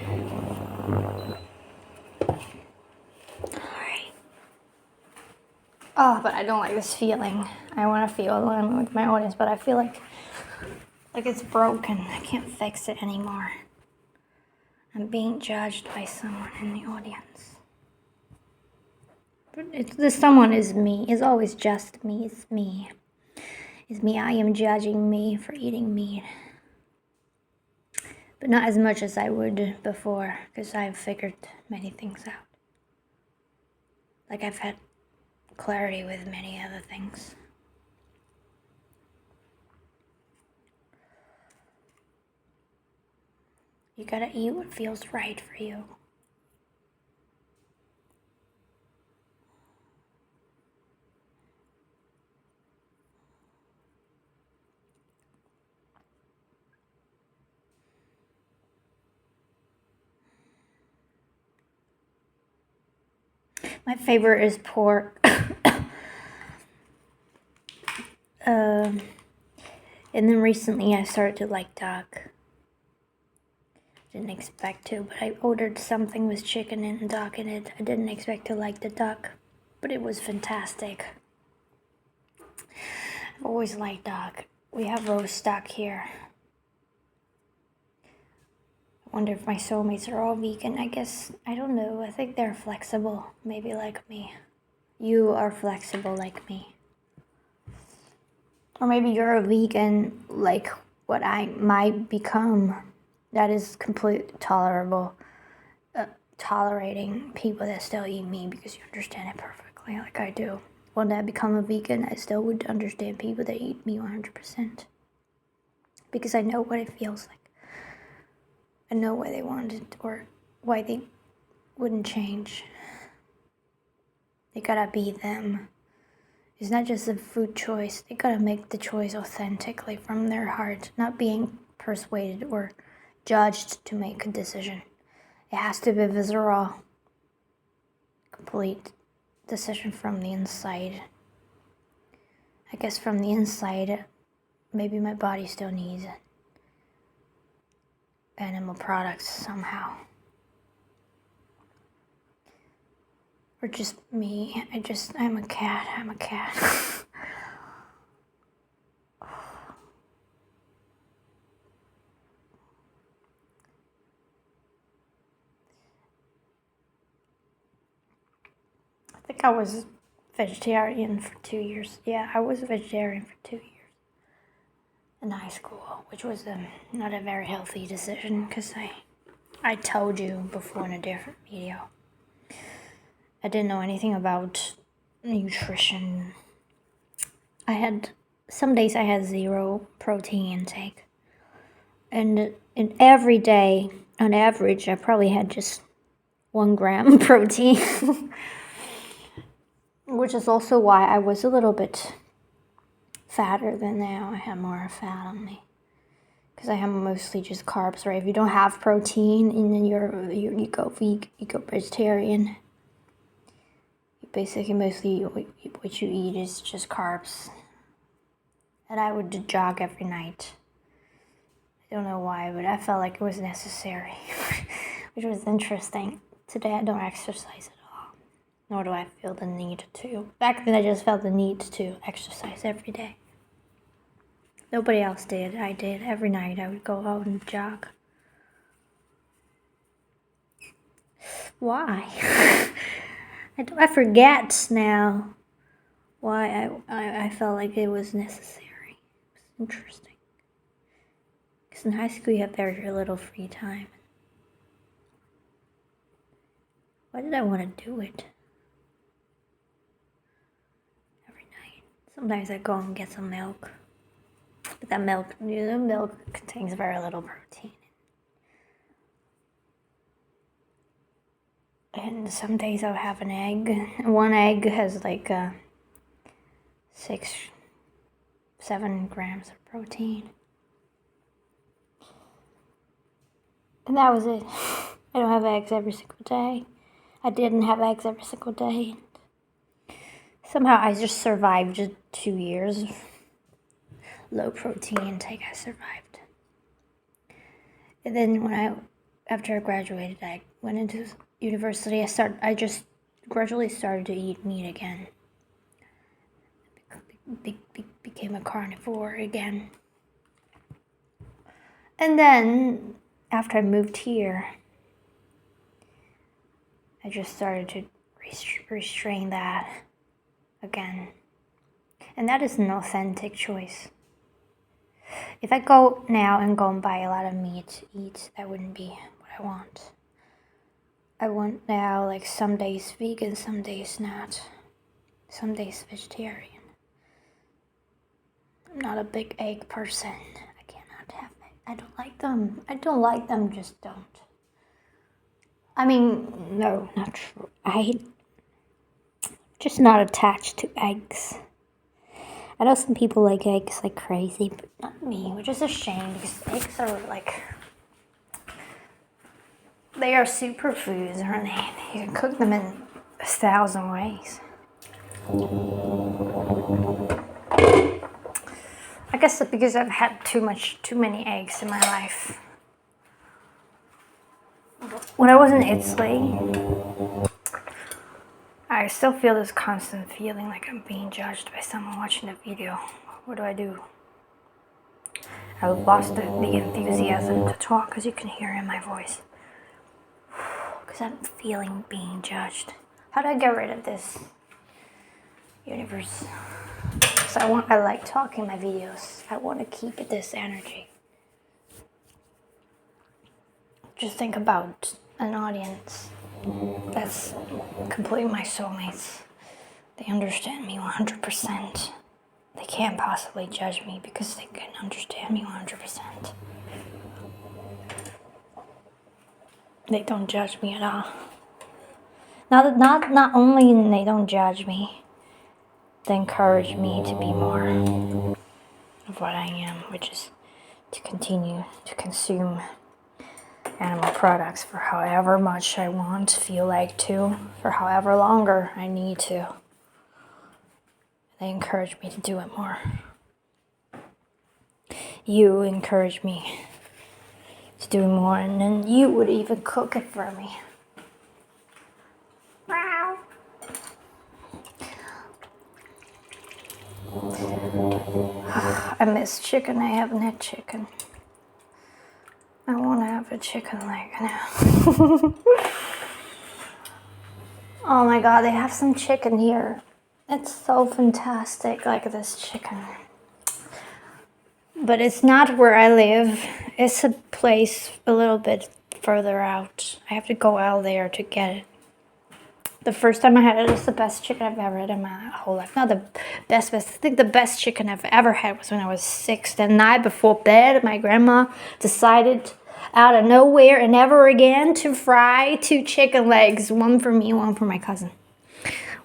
Alright. Oh, but I don't like this feeling. I want to feel alone with my audience, but I feel like it's broken. I can't fix it anymore. I'm being judged by someone in the audience. But the someone is me. It's always just me. It's me. It's me. I am judging me for eating meat. But not as much as I would before, because I've figured many things out. Like I've had clarity with many other things. You gotta eat what feels right for you. My favorite is pork. And then recently I started to like duck. Didn't expect to, but I ordered something with chicken and duck in it. I didn't expect to like the duck, but it was fantastic. I've always liked duck. We have roast duck here. I wonder if my soulmates are all vegan. I guess, I don't know. I think they're flexible, maybe like me. You are flexible like me. Or maybe you're a vegan like what I might become. That is completely tolerable. Tolerating people that still eat meat because you understand it perfectly like I do. When I become a vegan, I still would understand people that eat meat 100%. Because I know what it feels like. I know why they want it or why they wouldn't change. They gotta be them. It's not just a food choice. They gotta make the choice authentically from their heart, not being persuaded or judged to make a decision. It has to be visceral, complete decision from the inside. I guess from the inside, maybe my body still needs animal products somehow. Or just me. I'm a cat. I'm a cat. I think I was vegetarian for 2 years. Yeah, I was a vegetarian for 2 years in high school, which was not a very healthy decision because I told you before in a different video. I didn't know anything about nutrition. Some days I had 0 protein intake. And in every day, on average, I probably had just 1 gram protein. Which is also why I was a little bit fatter than now. I had more fat on me. because I am mostly just carbs, right? If you don't have protein and then you go vegan, you go vegetarian, you basically mostly what you eat is just carbs. And I would jog every night. I don't know why, but I felt like it was necessary, which was interesting. Today I don't exercise at all, nor do I feel the need to. Back then I just felt the need to exercise every day. Nobody else did. I did. Every night I would go out and jog. Why? I forget now why I felt like it was necessary. It's interesting. Because in high school you have very little free time. Why did I want to do it? Every night. Sometimes I go and get some milk. But that milk contains very little protein. And some days I'll have an egg. One egg has like 6-7 grams of protein. And that was it. I don't have eggs every single day. I didn't have eggs every single day. Somehow I just survived 2 years. Low protein intake, I survived. And then after I graduated, I went into university. I just gradually started to eat meat again. Became a carnivore again. And then after I moved here, I just started to restrain that again. And that is an authentic choice. If I go now and go and buy a lot of meat to eat, that wouldn't be what I want. I want now like some days vegan, some days not. Some days vegetarian. I'm not a big egg person. I cannot have egg. I don't like them. I don't like them, just don't. I mean, no, not true. Just not attached to eggs. I know some people like eggs like crazy, but not me, which is a shame because eggs are like, they are superfoods, aren't they? You can cook them in 1,000 ways. I guess it's because I've had too many eggs in my life. When I was in Italy, I still feel this constant feeling like I'm being judged by someone watching the video. What do? I lost the enthusiasm to talk, as you can hear in my voice. Because I'm feeling being judged. How do I get rid of this universe? Because I like talking in my videos. I want to keep this energy. Just think about an audience that's completely my soulmates. They understand me 100%. They can't possibly judge me because they can understand me 100%. They don't judge me at all. Not only they don't judge me, they encourage me to be more of what I am, which is to continue to consume animal products for however much I want, feel like to, for however longer I need to. They encourage me to do it more. You encourage me to do more, and then you would even cook it for me. Wow. I miss chicken. I haven't had chicken. I want to have a chicken leg now. Oh my god, they have some chicken here. It's so fantastic, like this chicken. But it's not where I live. It's a place a little bit further out. I have to go out there to get it. The first time I had it, it's the best chicken I've ever had in my whole life. Not the best. I think the best chicken I've ever had was when I was 6. The night before bed, my grandma decided out of nowhere and never again to fry 2 chicken legs. One for me, one for my cousin.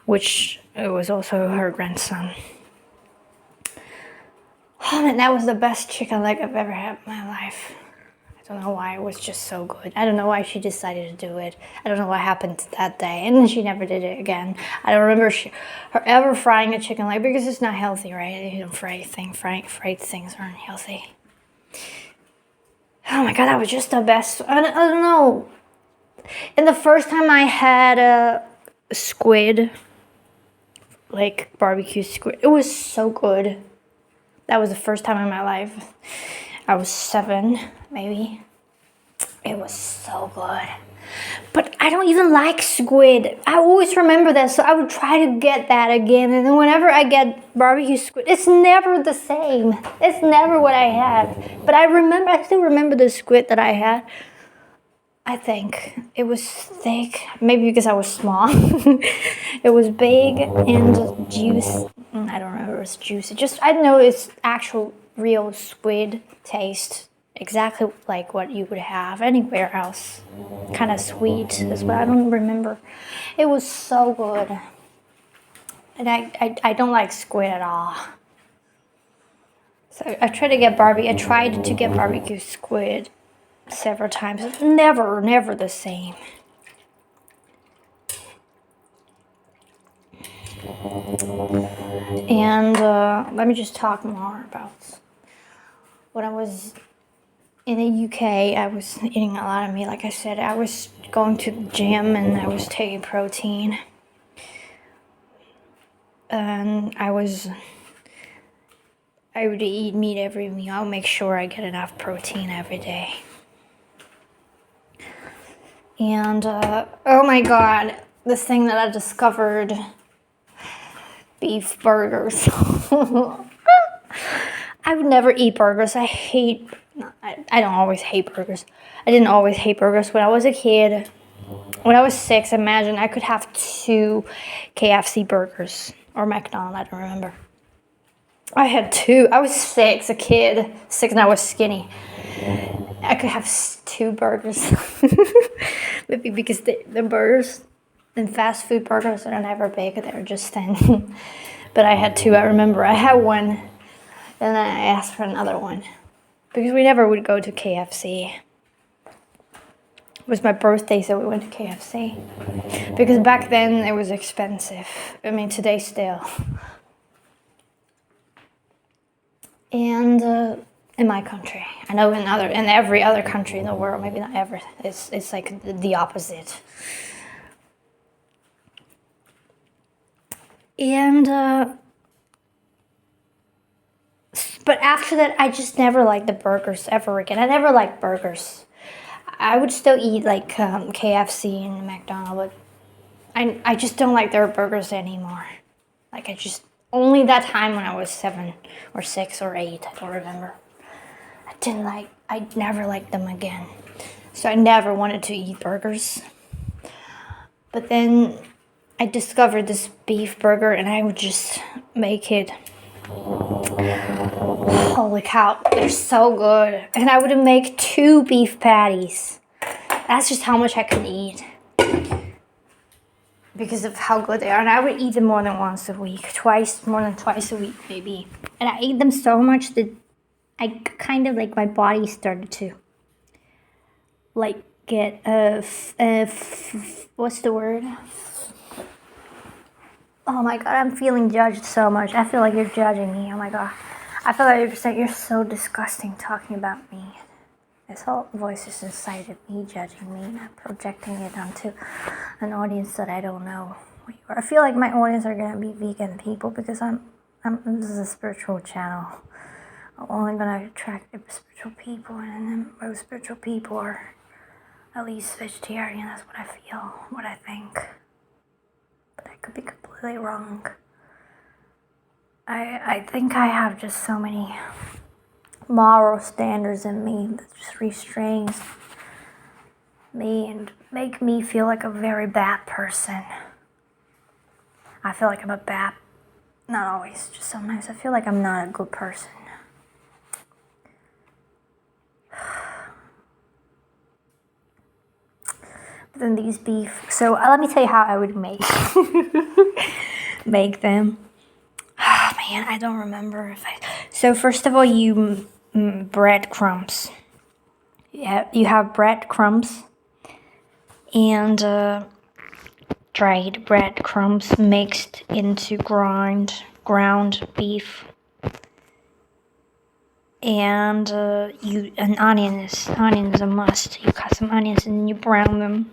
Which it was also her grandson. And that was the best chicken leg I've ever had in my life. I don't know why, it was just so good. I don't know why she decided to do it. I don't know what happened that day, and then she never did it again. I don't remember her ever frying a chicken leg because it's not healthy, right? You don't fried things aren't healthy. Oh my god, that was just the best. I don't know. And the first time I had a squid, like barbecue squid, it was so good. That was the first time in my life. I was 7, maybe. It was so good. But I don't even like squid. I always remember that, so I would try to get that again. And then whenever I get barbecue squid, it's never the same. It's never what I had. But I still remember the squid that I had. I think it was thick, maybe because I was small. It was big and juicy. I don't remember, it was juicy. I know it's actual real squid taste, exactly like what you would have anywhere else. Kind of sweet as well. I don't remember. It was so good. And I don't like squid at all. So I tried to get barbecue squid several times. It's never the same. And let me just talk more about when I was in the UK. I was eating a lot of meat. Like I said, I was going to the gym and I was taking protein. And I would eat meat every meal. I'll make sure I get enough protein every day. And oh my god, this thing that I discovered, beef burgers. I would never eat burgers. I don't always hate burgers. I didn't always hate burgers. When I was a kid, when I was 6, imagine I could have 2 KFC burgers or McDonald's, I don't remember. I had 2. I was 6, a kid. 6 and I was skinny. I could have 2 burgers. Maybe because the burgers and fast food burgers are never big, they're just thin. But I had 2, I remember. I had 1, and then I asked for another one. Because we never would go to KFC. It was my birthday, so we went to KFC. Because back then it was expensive. I mean, today still. And in my country, I know in every other country in the world, maybe not ever, it's like the opposite. And but after that, I just never liked the burgers ever again. I never liked burgers. I would still eat like KFC and McDonald's, but I just don't like their burgers anymore. Like only that time when I was 7 or 6 or 8, I don't remember. I never liked them again. So I never wanted to eat burgers. But then I discovered this beef burger and I would just make it. Holy cow, they're so good. And I would make 2 beef patties. That's just how much I could eat. Because of how good they are. And I would eat them more than once a week. More than twice a week, maybe. And I ate them so much that I kind of like my body started to like get what's the word? Oh my god, I'm feeling judged so much. I feel like you're judging me. Oh my god. I feel like you're saying you're so disgusting talking about me. This whole voice is inside of me judging me, not projecting it onto an audience that I don't know who you are. I feel like my audience are gonna be vegan people because this is a spiritual channel. I'm only gonna attract spiritual people, and then most spiritual people are at least vegetarian. That's what I feel, what I think. But I could be completely wrong. I think I have just so many moral standards in me that just restrains me and make me feel like a very bad person. I feel like I'm not always, just sometimes I feel like I'm not a good person. But then these beef, so let me tell you how I would make them. Oh man, I don't remember So first of all, you breadcrumbs. Yeah, you have breadcrumbs and dried breadcrumbs mixed into ground beef, and an onion is a must. You cut some onions and you brown them,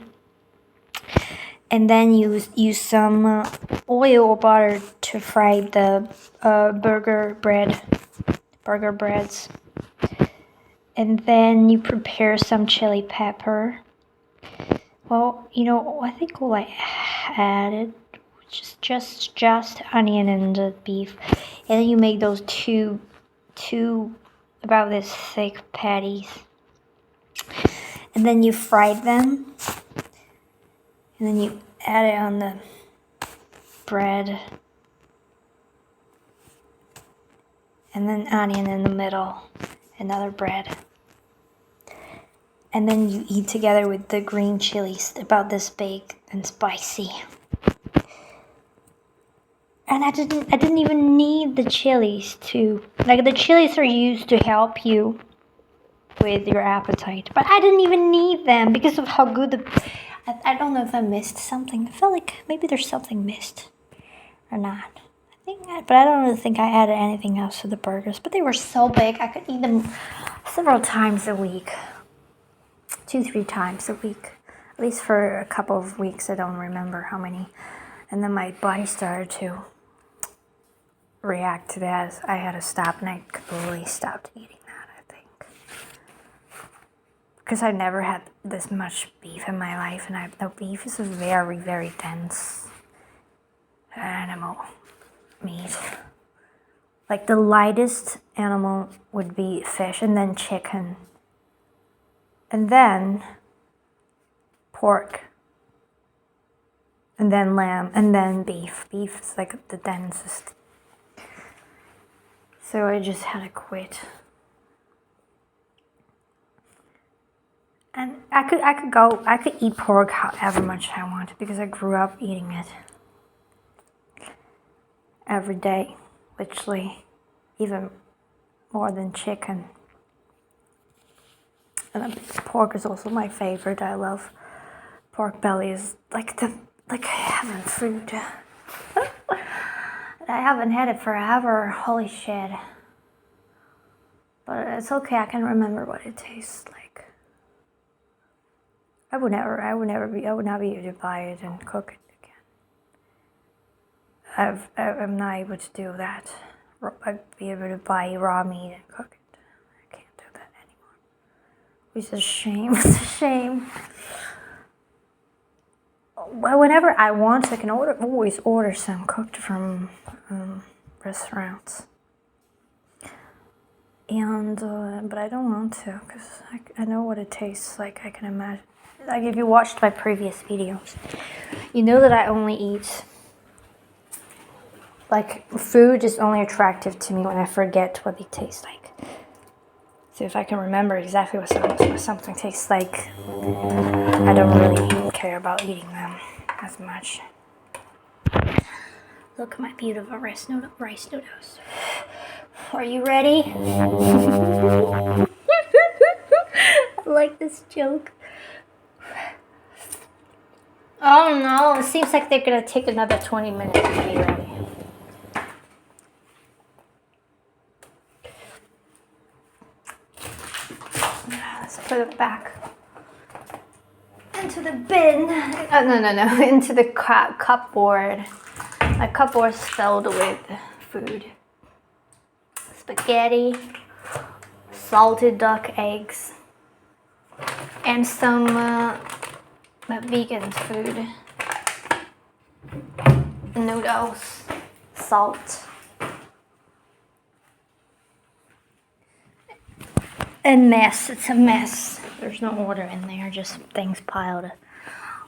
and then you use some oil or butter to fry the burger breads, and then you prepare some chili pepper. Well, I think all I added was just onion and the beef, and then you make those two about this thick patties, and then you fry them, and then you add it on the bread, and then onion in the middle, another bread. And then you eat together with the green chilies, about this big and spicy. And I didn't even need the chilies to, like, the chilies are used to help you with your appetite, but I didn't even need them because of how good I don't know if I missed something. I felt like maybe there's something missed or not. But I don't really think I added anything else to the burgers. But they were so big, I could eat them several times a week. 2-3 times a week, at least for a couple of weeks. I don't remember how many. And then my body started to react to that. I had to stop, and I completely stopped eating that, I think, because I never had this much beef in my life, and the beef is a very, very dense animal meat. Like, the lightest animal would be fish, and then chicken, and then pork, and then lamb, and then beef. Beef is like the densest. So I just had to quit. And I could eat pork however much I want because I grew up eating it every day, literally, even more than chicken. And pork is also my favorite. I love pork belly. Is like heaven food. I haven't had it forever. Holy shit. But it's okay. I can remember what it tastes like. I would not be able to buy it and cook it again. I'm not able to do that. I'd be able to buy raw meat and cook it. I can't do that anymore. Which is a shame. It's a shame. Well, whenever I want, I can always order some cooked from restaurants. And but I don't want to because I know what it tastes like. I can imagine. Like, if you watched my previous videos, you know that I only eat, like, food is only attractive to me when I forget what they taste like. So if I can remember exactly what something tastes like, I don't really care about eating them as much. Look at my beautiful rice noodles. Are you ready? I like this joke. Oh no, it seems like they're gonna take another 20 minutes to be ready. Let's put it back into the bin. Oh, no, into the cupboard. My cupboard is filled with food. Spaghetti, salted duck eggs, and some vegan food. Noodles, salt, and mess. It's a mess. There's no order in there, just things piled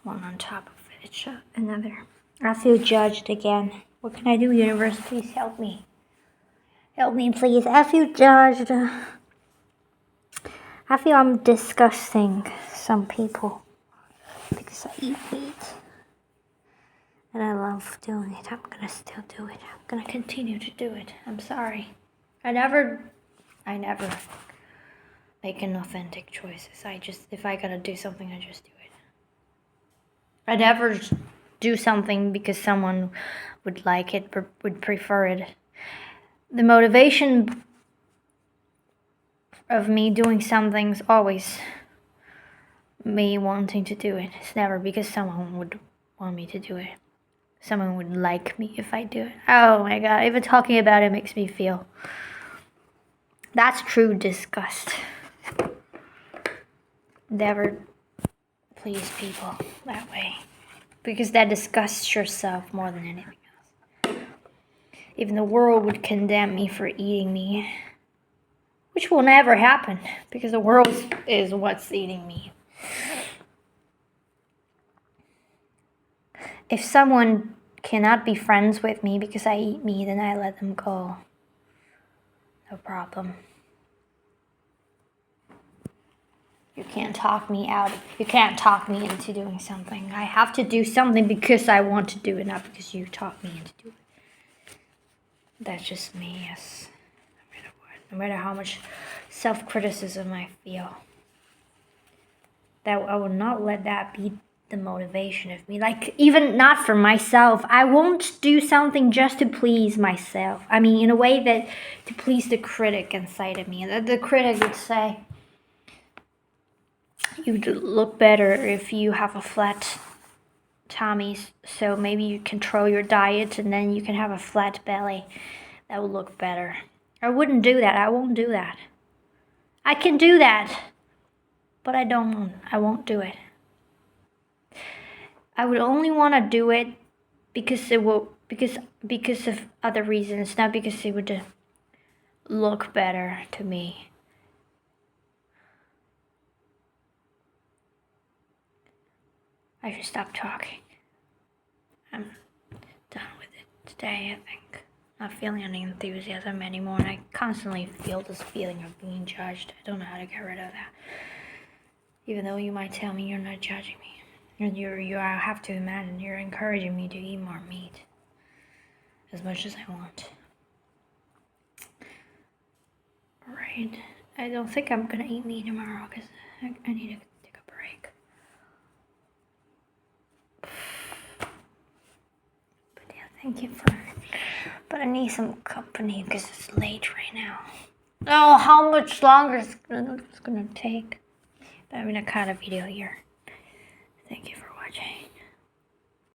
one on top of each another. I feel judged again. What can I do, universe? Please help me. Help me, please. I feel judged. I feel I'm disgusting some people because I eat meat. And I love doing it. I'm gonna still do it. I'm gonna continue to do it. I'm sorry. I never make an authentic choices. If I gotta do something, I just do it. I never do something because someone would like it or would prefer it. The motivation of me doing something is always me wanting to do it. It's never because someone would want me to do it. Someone would like me if I do it. Oh my god, even talking about it makes me feel. That's true disgust. Never please people that way. Because that disgusts yourself more than anything else. Even the world would condemn me for eating me. Which will never happen. Because the world is what's eating me. If someone cannot be friends with me because I eat meat, then I let them go. No problem. You can't talk me out. You can't talk me into doing something. I have to do something because I want to do it, not because you talk me into doing it. That's just me, yes. No matter what. No matter how much self-criticism I feel. That I will not let that be the motivation of me. Like, even not for myself. I won't do something just to please myself. I mean, in a way that to please the critic inside of me. The critic would say, you look better if you have a flat tummy, so maybe you control your diet and then you can have a flat belly. That would look better. I wouldn't do that. I won't do that. I can do that, but I won't do it. I would only want to do it because of other reasons, not because it would look better to me. I should stop talking. I'm done with it today, I think. Not feeling any enthusiasm anymore, and I constantly feel this feeling of being judged. I don't know how to get rid of that. Even though you might tell me you're not judging me. And I have to imagine you're encouraging me to eat more meat. As much as I want. Right. I don't think I'm gonna eat meat tomorrow because I need to take a break. But yeah, thank you but I need some company because it's late right now. Oh, how much longer it's gonna take? But I'm gonna cut a video here. Thank you for watching.